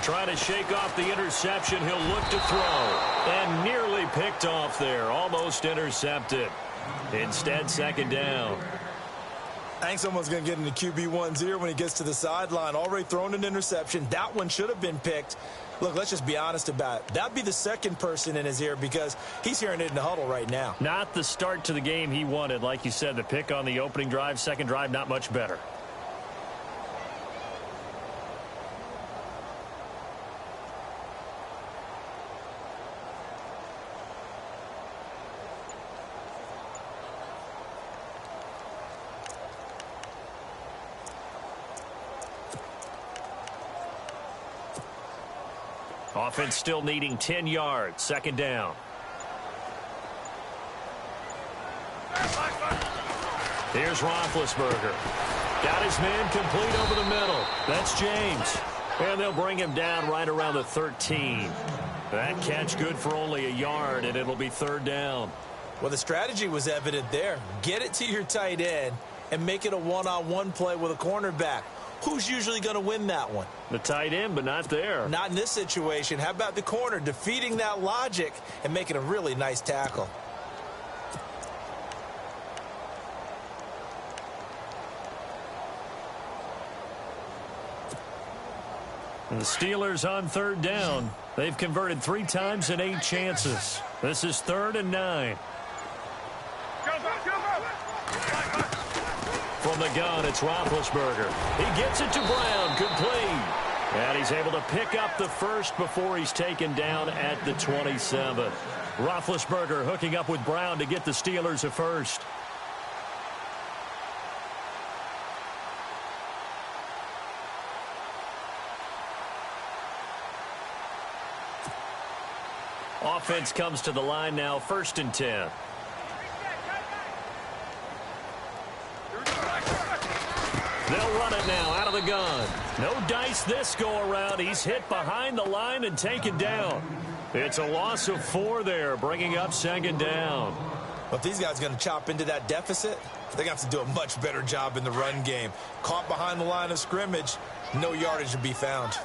Trying to shake off the interception. He'll look to throw. And nearly picked off there. Almost intercepted. Instead, second down. I think someone's going to get into QB1's ear when he gets to the sideline. Already thrown an interception. That one should have been picked. Look, let's just be honest about it. That'd be the second person in his ear because he's hearing it in the huddle right now. Not the start to the game he wanted. Like you said, the pick on the opening drive, second drive, not much better. Offense still needing 10 yards. Second down. Here's Roethlisberger. Got his man complete over the middle. That's James. And they'll bring him down right around the 13. That catch good for only a yard, and it'll be third down. Well, the strategy was evident there. Get it to your tight end and make it a one-on-one play with a cornerback. Who's usually going to win that one? The tight end, but not there. Not in this situation. How about the corner defeating that logic and making a really nice tackle? And the Steelers on third down. They've converted 3 times in 8 chances. This is 3rd and 9. From the gun, it's Roethlisberger. He gets it to Brown, complete. And he's able to pick up the first before he's taken down at the 27. Roethlisberger hooking up with Brown to get the Steelers a first. Offense comes to the line now, 1st and 10. They'll run it now out of the gun. No dice this go-around. He's hit behind the line and taken down. It's a loss of 4 there, bringing up second down. Well, if these guys are going to chop into that deficit, they're going to have to do a much better job in the run game. Caught behind the line of scrimmage, no yardage to be found.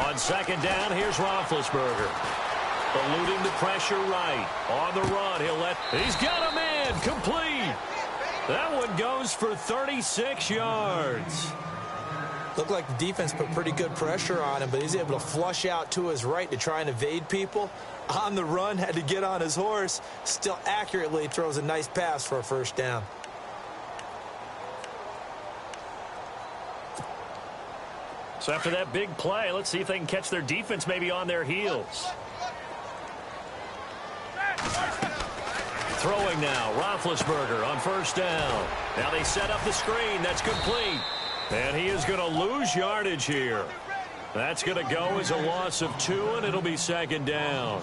On second down, here's Roethlisberger. Eluding the pressure right. On the run, he's got a man, complete. That one goes for 36 yards. Looked like the defense put pretty good pressure on him, but he's able to flush out to his right to try and evade people. On the run, had to get on his horse. Still accurately throws a nice pass for a first down. So after that big play, let's see if they can catch their defense maybe on their heels. Throwing now, Roethlisberger on first down. Now they set up the screen. That's complete. And he is going to lose yardage here. That's going to go as a loss of 2, and it'll be second down.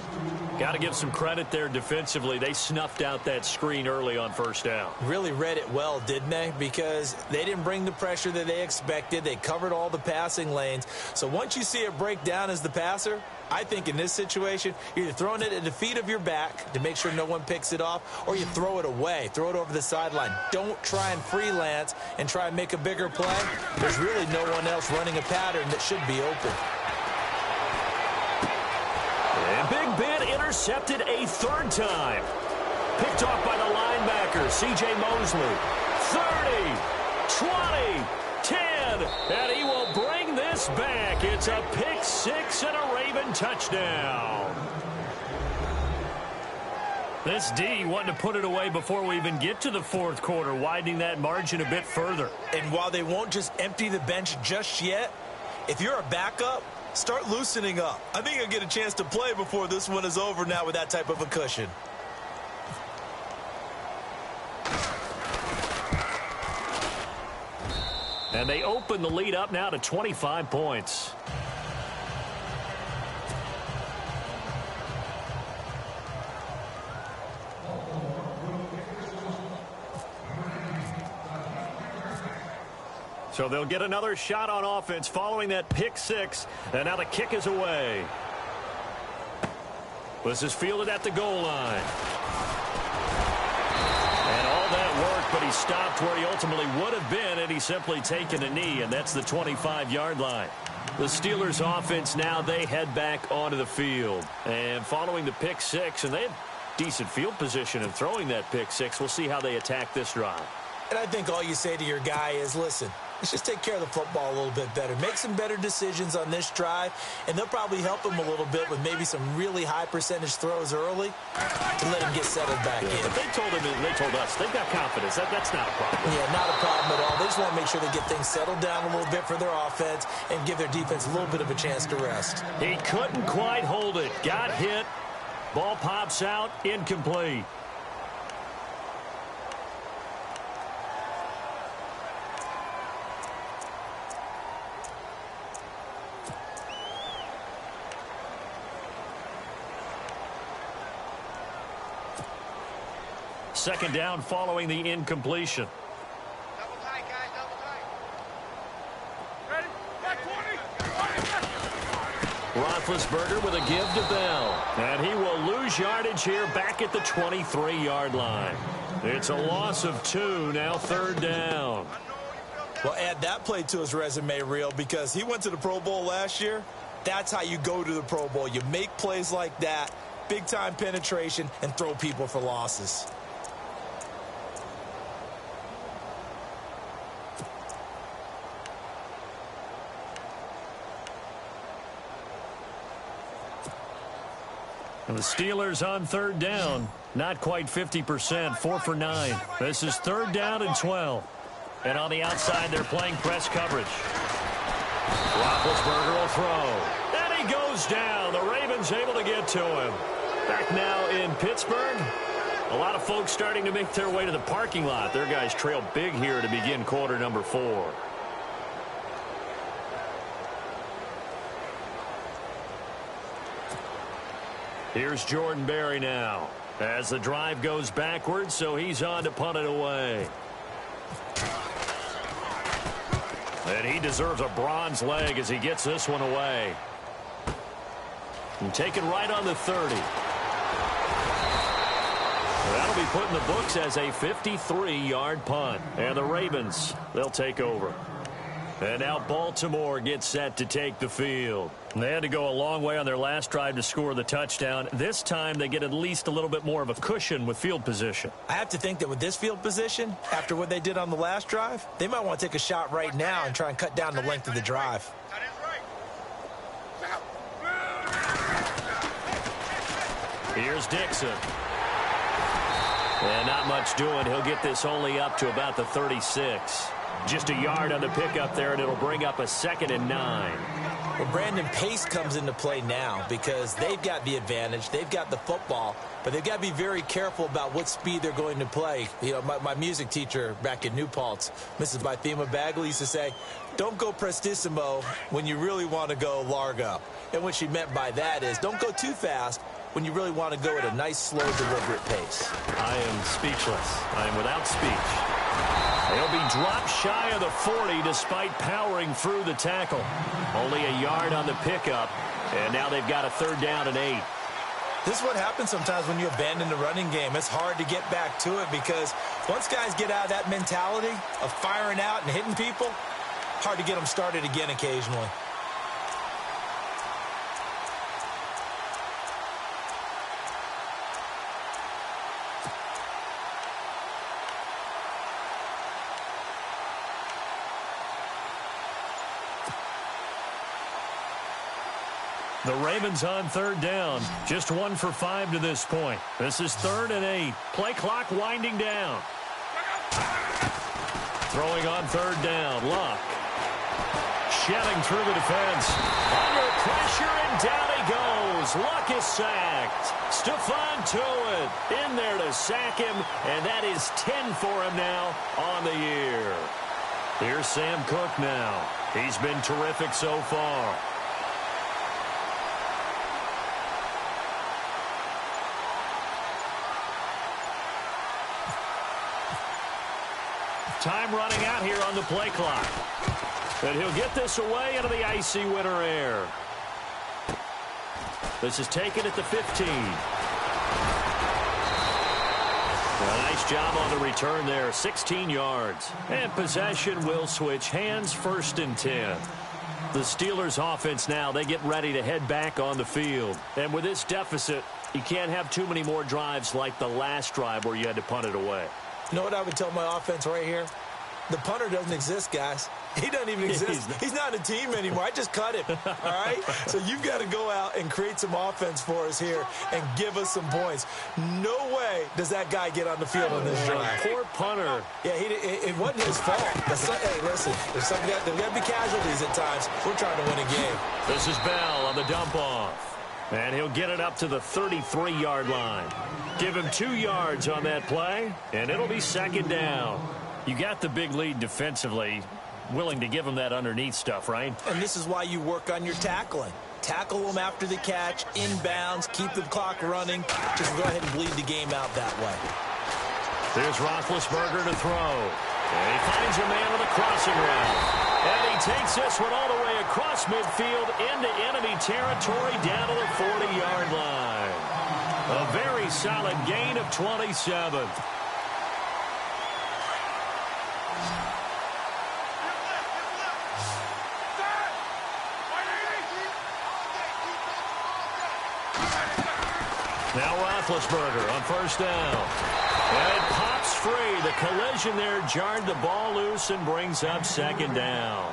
Got to give some credit there defensively. They snuffed out that screen early on first down. Really read it well, didn't they? Because they didn't bring the pressure that they expected. They covered all the passing lanes. So once you see it break down as the passer, I think in this situation, you're either throwing it at the feet of your back to make sure no one picks it off, or you throw it away, throw it over the sideline. Don't try and freelance and try and make a bigger play. There's really no one else running a pattern that should be open. And Big Ben intercepted a third time. Picked off by the linebacker, C.J. Mosley. 30, 20, 10, and he will bring this back. It's a pick 6 and a Raven touchdown. This D wanting to put it away before we even get to the fourth quarter, widening that margin a bit further. And while they won't just empty the bench just yet, if you're a backup, start loosening up. I think you'll get a chance to play before this one is over now with that type of a cushion. And they open the lead up now to 25 points. So they'll get another shot on offense following that pick 6. And now the kick is away. This is fielded at the goal line. But he stopped where he ultimately would have been, and he's simply taken a knee, and that's the 25-yard line. The Steelers' offense now, they head back onto the field. And following the pick 6, and they had decent field position in throwing that pick 6. We'll see how they attack this drive. And I think all you say to your guy is, listen, let's just take care of the football a little bit better. Make some better decisions on this drive, and they'll probably help him a little bit with maybe some really high percentage throws early to let him get settled back in. But they told him, and they told us, they've got confidence. That's not a problem. Yeah, not a problem at all. They just want to make sure they get things settled down a little bit for their offense and give their defense a little bit of a chance to rest. He couldn't quite hold it. Got hit. Ball pops out. Incomplete. Second down following the incompletion. Double tight, guys, double tight. Ready? 20. Roethlisberger with a give to Bell. And he will lose yardage here back at the 23-yard line. It's a loss of 2, now third down. Well, add that play to his resume reel because he went to the Pro Bowl last year. That's how you go to the Pro Bowl. You make plays like that, big-time penetration, and throw people for losses. And the Steelers on third down. Not quite 50%, 4 for 9. This is third down and 12. And on the outside, they're playing press coverage. Roethlisberger will throw. And he goes down. The Ravens able to get to him. Back now in Pittsburgh. A lot of folks starting to make their way to the parking lot. Their guys trail big here to begin quarter number 4. Here's Jordan Berry now as the drive goes backwards, so he's on to punt it away. And he deserves a bronze leg as he gets this one away. And taken right on the 30. That'll be put in the books as a 53-yard punt. And the Ravens, they'll take over. And now Baltimore gets set to take the field. They had to go a long way on their last drive to score the touchdown. This time they get at least a little bit more of a cushion with field position. I have to think that with this field position, after what they did on the last drive, they might want to take a shot right now and try and cut down the length of the drive. Here's Dixon. And not much doing. He'll get this only up to about the 36. Just a yard on the pickup there, and it'll bring up a 2nd and 9. Well, Brandon, pace comes into play now because they've got the advantage. They've got the football, but they've got to be very careful about what speed they're going to play. You know, my music teacher back in New Paltz, Mrs. Bythema Bagley, used to say, don't go prestissimo when you really want to go largo. And what she meant by that is don't go too fast when you really want to go at a nice, slow, deliberate pace. I am speechless. I am without speech. He'll be dropped shy of the 40 despite powering through the tackle. Only a yard on the pickup, and now they've got a 3rd down and 8. This is what happens sometimes when you abandon the running game. It's hard to get back to it because once guys get out of that mentality of firing out and hitting people, hard to get them started again occasionally. The Ravens on 3rd down. Just 1 for 5 to this point. This is 3rd and 8. Play clock winding down. Throwing on 3rd down. Luck. Shedding through the defense. Under pressure, and down he goes. Luck is sacked. Stephon Tuitt in there to sack him, and that is 10 for him now on the year. Here's Sam Cook now. He's been terrific so far. Time running out here on the play clock. And he'll get this away into the icy winter air. This is taken at the 15. A nice job on the return there. 16 yards. And possession will switch hands, 1st and 10. The Steelers offense now, they get ready to head back on the field. And with this deficit, you can't have too many more drives like the last drive where you had to punt it away. You know what I would tell my offense right here? The punter doesn't exist, guys. He doesn't even exist. He's not a team anymore. I just cut him, all right? So you've got to go out and create some offense for us here and give us some points. No way does that guy get on the field on this drive. Poor punter. Yeah, it wasn't his fault. Hey, listen, there's got to be casualties at times. We're trying to win a game. This is Bell on the dump-off. And he'll get it up to the 33-yard line. Give him 2 yards on that play, and it'll be 2nd down. You got the big lead defensively, willing to give him that underneath stuff, right? And this is why you work on your tackling. Tackle them after the catch, inbounds, keep the clock running. Just go ahead and bleed the game out that way. There's Roethlisberger to throw. And he finds a man with a crossing route. And he takes this one all the way across midfield into enemy territory down to the 40-yard line. A very solid gain of 27. Now Roethlisberger on 1st down. And it pops free. The collision there jarred the ball loose and brings up 2nd down.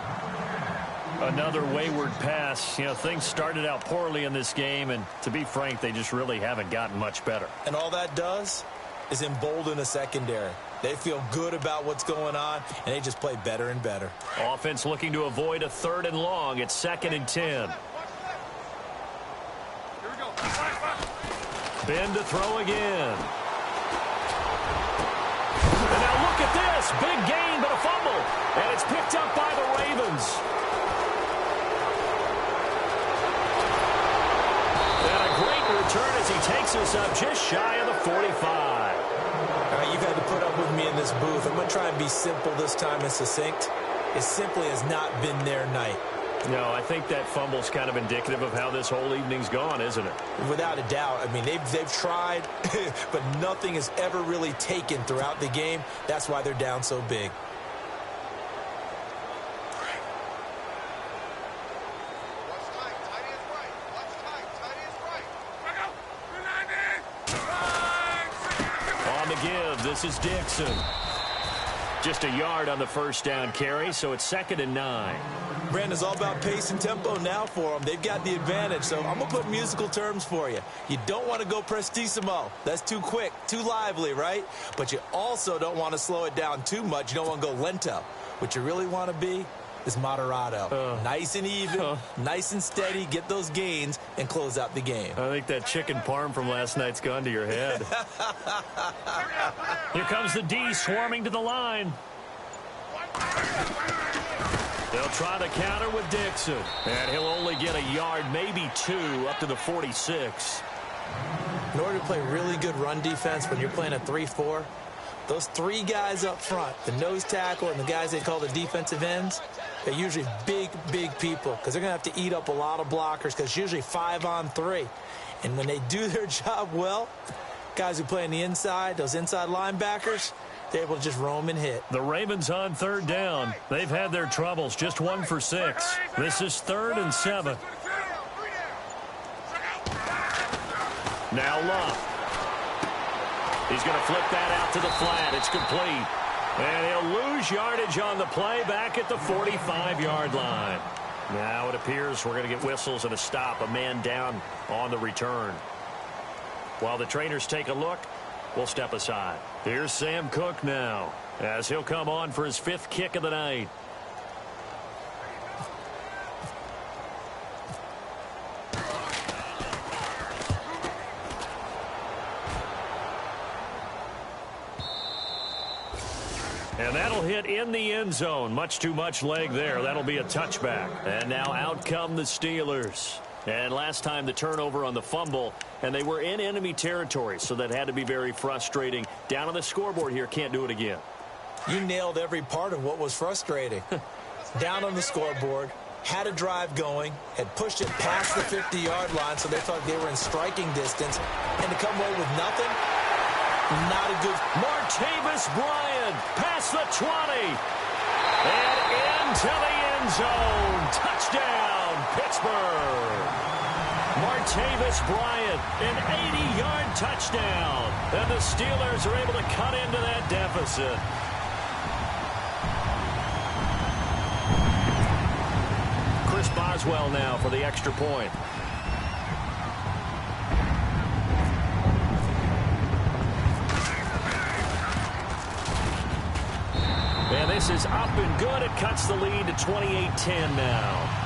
Another wayward pass. You know, things started out poorly in this game, and to be frank, they just really haven't gotten much better. And all that does is embolden a secondary. They feel good about what's going on, and they just play better and better. Offense looking to avoid a 3rd and long. It's 2nd and 10. Ben to throw again. And now look at this. Big gain, but a fumble. And it's picked up by the Ravens. And a great return as he takes us up just shy of the 45. All right, you've had to put up with me in this booth. I'm going to try and be simple this time and succinct. It simply has not been their night. No, I think that fumble's kind of indicative of how this whole evening's gone, isn't it? Without a doubt. I mean, they've tried, but nothing has ever really taken throughout the game. That's why they're down so big. On the give, this is Dixon. Just a yard on the 1st down carry, so it's 2nd and 9. Brandon's all about pace and tempo now for them. They've got the advantage, so I'm going to put musical terms for you. You don't want to go prestissimo. That's too quick, too lively, right? But you also don't want to slow it down too much. You don't want to go lento. What you really want to be is Moderado. Nice and even, nice and steady, get those gains, and close out the game. I think that chicken parm from last night's gone to your head. Here comes the D swarming to the line. They'll try to counter with Dixon. And he'll only get a yard, maybe 2, up to the 46. In order to play really good run defense when you're playing a 3-4, those 3 guys up front, the nose tackle and the guys they call the defensive ends, they're usually big, big people because they're going to have to eat up a lot of blockers because it's usually 5-on-3. And when they do their job well, guys who play on the inside, those inside linebackers, they're able to just roam and hit. The Ravens on 3rd down. They've had their troubles, just 1 for 6. This is 3rd and 7. Now Love. He's going to flip that out to the flat. It's complete. And he'll lose yardage on the play back at the 45-yard line. Now it appears we're going to get whistles and a stop. A man down on the return. While the trainers take a look, we'll step aside. Here's Sam Cook now as he'll come on for his 5th kick of the night. And that'll hit in the end zone. Much too much leg there. That'll be a touchback. And now out come the Steelers. And last time the turnover on the fumble, and they were in enemy territory, so that had to be very frustrating. Down on the scoreboard here, can't do it again. You nailed every part of what was frustrating. Down on the scoreboard, had a drive going, had pushed it past the 50-yard line, so they felt they were in striking distance, and to come away with nothing, not a good... Martavis Bryant past the 20, and into the end zone. Touchdown, Pittsburgh. Martavis Bryant, an 80-yard touchdown. And the Steelers are able to cut into that deficit. Chris Boswell now for the extra point. And this is up and good. It cuts the lead to 28-10 now.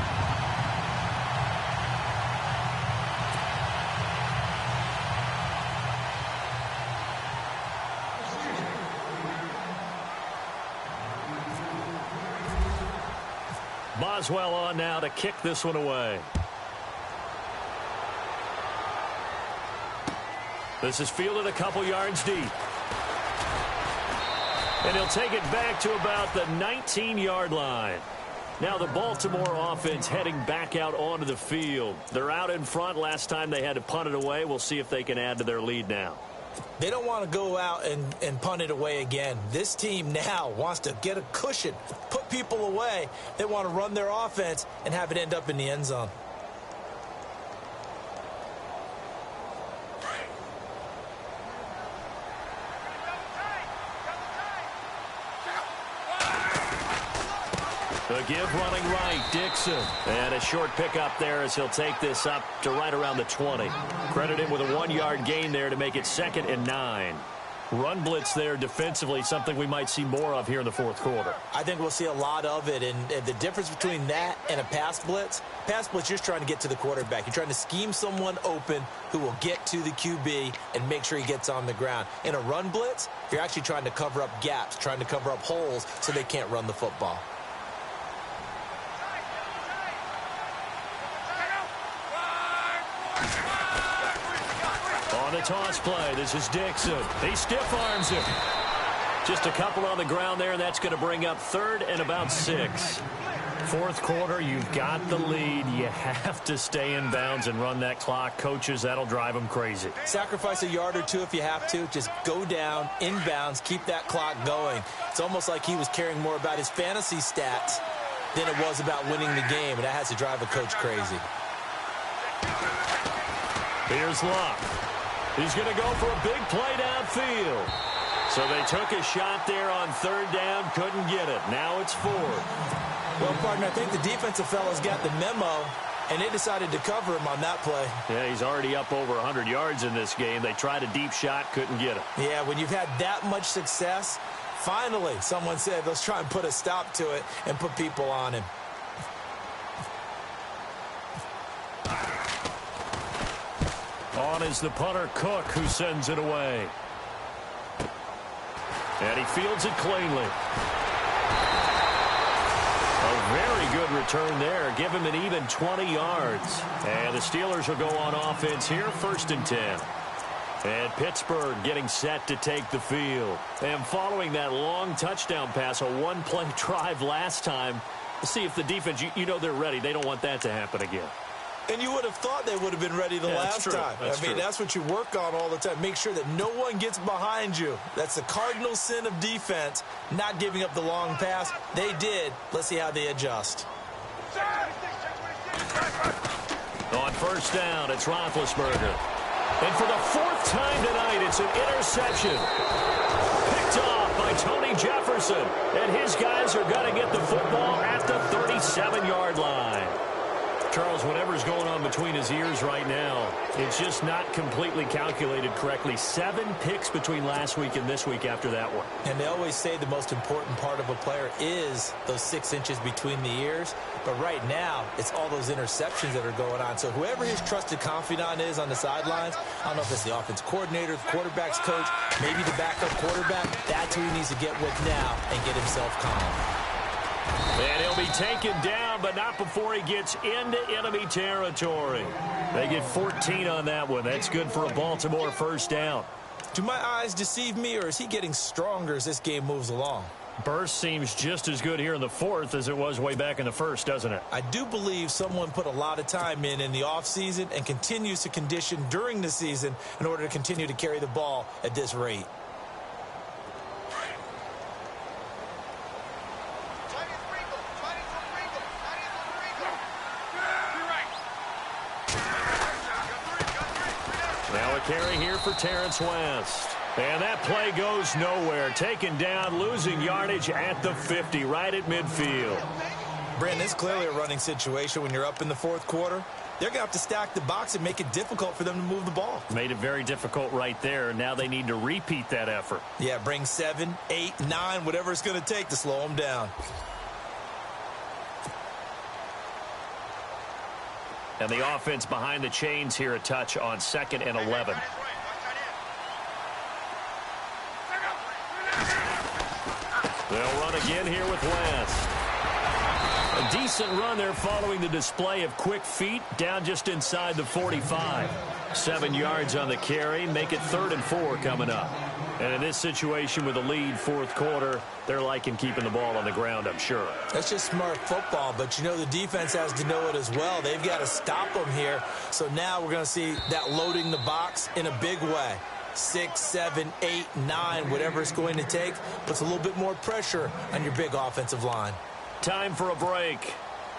Boswell on now to kick this one away. This is fielded a couple yards deep. And he'll take it back to about the 19-yard line. Now the Baltimore offense heading back out onto the field. They're out in front. Last time they had to punt it away. We'll see if they can add to their lead now. They don't want to go out and punt it away again. This team now wants to get a cushion, put people away. They want to run their offense and have it end up in the end zone. The give running right, Dixon. And a short pickup there as he'll take this up to right around the 20. Credit him with a 1-yard gain there to make it 2nd and 9. Run blitz there defensively, something we might see more of here in the 4th quarter. I think we'll see a lot of it, and the difference between that and a pass blitz, you're just trying to get to the quarterback. You're trying to scheme someone open who will get to the QB and make sure he gets on the ground. In a run blitz, you're actually trying to cover up gaps, trying to cover up holes so they can't run the football. On the toss play, this is Dixon. He stiff arms him. Just a couple on the ground there, and that's going to bring up 3rd and about 6. 4th quarter, you've got the lead. You have to stay in bounds and run that clock. Coaches, that'll drive them crazy. Sacrifice a yard or two if you have to. Just go down, in bounds, keep that clock going. It's almost like he was caring more about his fantasy stats than it was about winning the game, and that has to drive a coach crazy. Here's Luck. He's going to go for a big play downfield. So they took a shot there on 3rd down, couldn't get it. Now it's 4th. Well, partner, I think the defensive fellows got the memo, and they decided to cover him on that play. Yeah, he's already up over 100 yards in this game. They tried a deep shot, couldn't get it. Yeah, when you've had that much success, Finally, someone said, let's try and put a stop to it and put people on him. On is the punter, Cook, who sends it away. And he fields it cleanly. A very good return there. Give him an even 20 yards. And the Steelers will go on offense here, 1st and 10. And Pittsburgh getting set to take the field. And following that long touchdown pass, a one-play drive last time, see if the defense, you know they're ready. They don't want that to happen again. And you would have thought they would have been ready the last time. I mean, that's what you work on all the time. Make sure that no one gets behind you. That's the cardinal sin of defense, not giving up the long pass. They did. Let's see how they adjust. On 1st down, it's Roethlisberger. And for the 4th time tonight, it's an interception. Picked off by Tony Jefferson. And his guys are going to get the football at the 37-yard line. Charles, whatever's going on between his ears right now, it's just not completely calculated correctly. 7 picks between last week and this week after that one. And they always say the most important part of a player is those 6 inches between the ears. But right now, it's all those interceptions that are going on. So whoever his trusted confidant is on the sidelines, I don't know if it's the offense coordinator, the quarterback's coach, maybe the backup quarterback, that's who he needs to get with now and get himself calm. And he'll be taken down, but not before he gets into enemy territory. They get 14 on that one. That's good for a Baltimore 1st down. Do my eyes deceive me, or is he getting stronger as this game moves along? Burst seems just as good here in the 4th as it was way back in the 1st, doesn't it? I do believe someone put a lot of time in the offseason and continues to condition during the season in order to continue to carry the ball at this rate. Now a carry here for Terrence West. And that play goes nowhere. Taken down, losing yardage at the 50, right at midfield. Brandon, it's clearly a running situation when you're up in the 4th quarter. They're going to have to stack the box and make it difficult for them to move the ball. Made it very difficult right there. Now they need to repeat that effort. Yeah, bring 7, 8, 9, whatever it's going to take to slow them down. And the offense behind the chains here a touch on 2nd and 11. They'll run again here with West. A decent run there following the display of quick feet down just inside the 45. 7 yards on the carry. Make it 3rd and 4 coming up. And in this situation with a lead 4th quarter, they're liking keeping the ball on the ground, I'm sure. That's just smart football, but you know the defense has to know it as well. They've got to stop them here. So now we're going to see that loading the box in a big way. 6, 7, 8, 9, whatever it's going to take, puts a little bit more pressure on your big offensive line. Time for a break.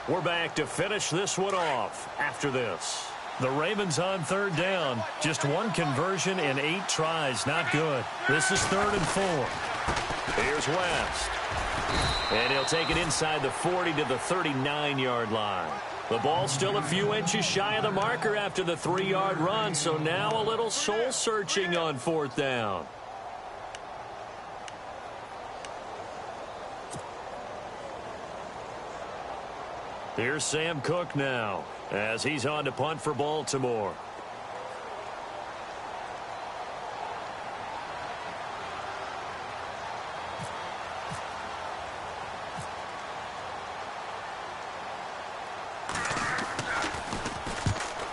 We're back to finish this one off after this. The Ravens on 3rd down. Just 1 conversion in 8 tries. Not good. This is 3rd and 4. Here's West. And he'll take it inside the 40 to the 39-yard line. The ball still a few inches shy of the marker after the 3-yard run, so now a little soul-searching on 4th down. Here's Sam Cook now as he's on to punt for Baltimore.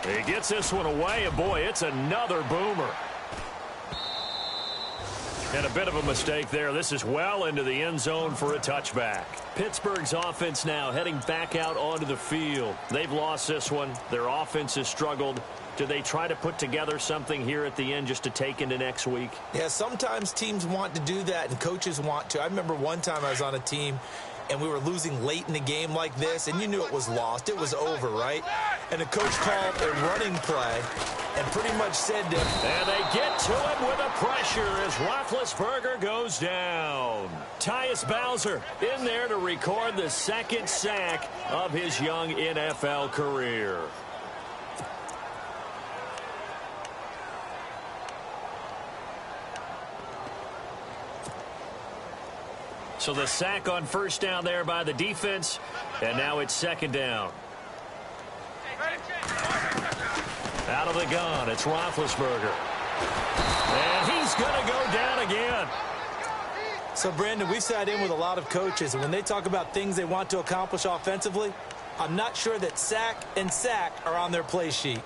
He gets this one away, and boy, it's another boomer. And a bit of a mistake there. This is well into the end zone for a touchback. Pittsburgh's offense now heading back out onto the field. They've lost this one. Their offense has struggled. Do they try to put together something here at the end just to take into next week? Yeah, sometimes teams want to do that, and coaches want to. I remember one time I was on a team, and we were losing late in the game like this, and you knew it was lost. It was over, right? And the coach called a running play and pretty much said to him, and they get to him with the pressure as Roethlisberger goes down. Tyus Bowser in there to record the 2nd sack of his young NFL career. So the sack on first down there by the defense, and now it's second down. Out of the gun, it's Roethlisberger. And he's going to go down again. So, Brandon, we've sat in with a lot of coaches, and when they talk about things they want to accomplish offensively, I'm not sure that sack and sack are on their play sheet.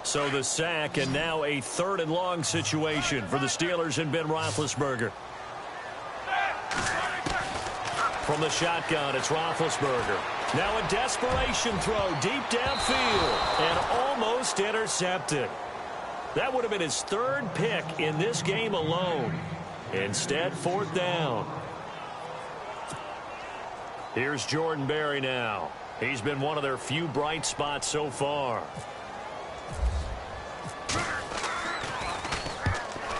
So the sack, and now a 3rd and long situation for the Steelers and Ben Roethlisberger. From the shotgun, it's Roethlisberger. Now a desperation throw deep downfield and almost intercepted. That would have been his 3rd pick in this game alone. Instead, 4th down. Here's Jordan Berry now. He's been one of their few bright spots so far.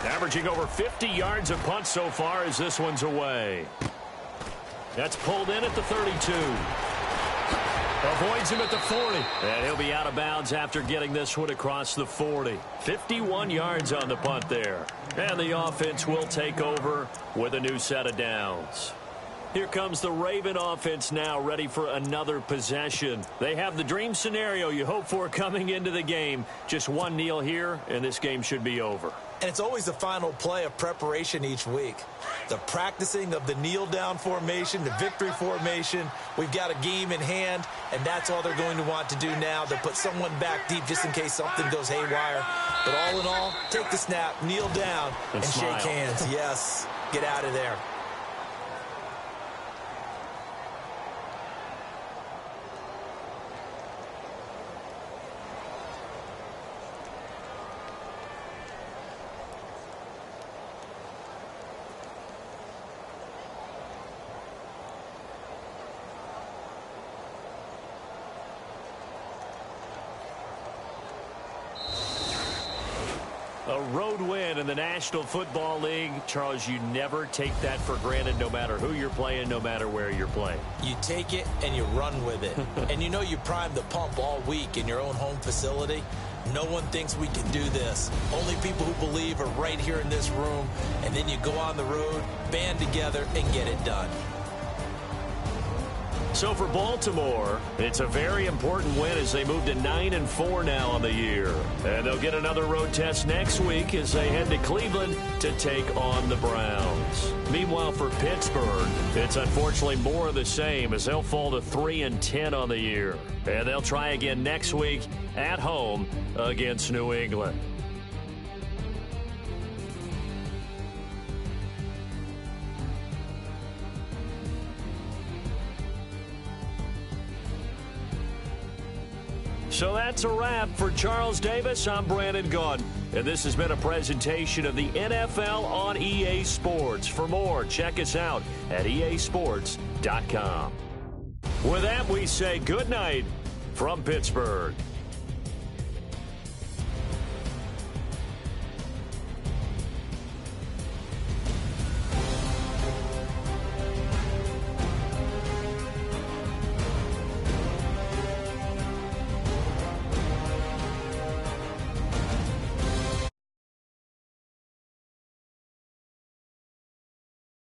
Averaging over 50 yards a punt so far as this one's away. That's pulled in at the 32. Avoids him at the 40. And he'll be out of bounds after getting this one across the 40. 51 yards on the punt there. And the offense will take over with a new set of downs. Here comes the Raven offense now, ready for another possession. They have the dream scenario you hope for coming into the game. Just one kneel here, and this game should be over. And it's always the final play of preparation each week. The practicing of the kneel-down formation, the victory formation. We've got a game in hand, and that's all they're going to want to do now, to put someone back deep just in case something goes haywire. But all in all, take the snap, kneel down, and shake hands. Yes, get out of there. A road win in the National Football League. Charles, you never take that for granted, no matter who you're playing, no matter where you're playing. You take it and you run with it. And you know you primed the pump all week in your own home facility. No one thinks we can do this. Only people who believe are right here in this room. And then you go on the road, band together, and get it done. So for Baltimore, it's a very important win as they move to 9-4 now on the year. And they'll get another road test next week as they head to Cleveland to take on the Browns. Meanwhile, for Pittsburgh, it's unfortunately more of the same as they'll fall to 3-10 on the year. And they'll try again next week at home against New England. So that's a wrap. For Charles Davis, I'm Brandon Gaudin. And this has been a presentation of the NFL on EA Sports. For more, check us out at easports.com. With that, we say good night from Pittsburgh.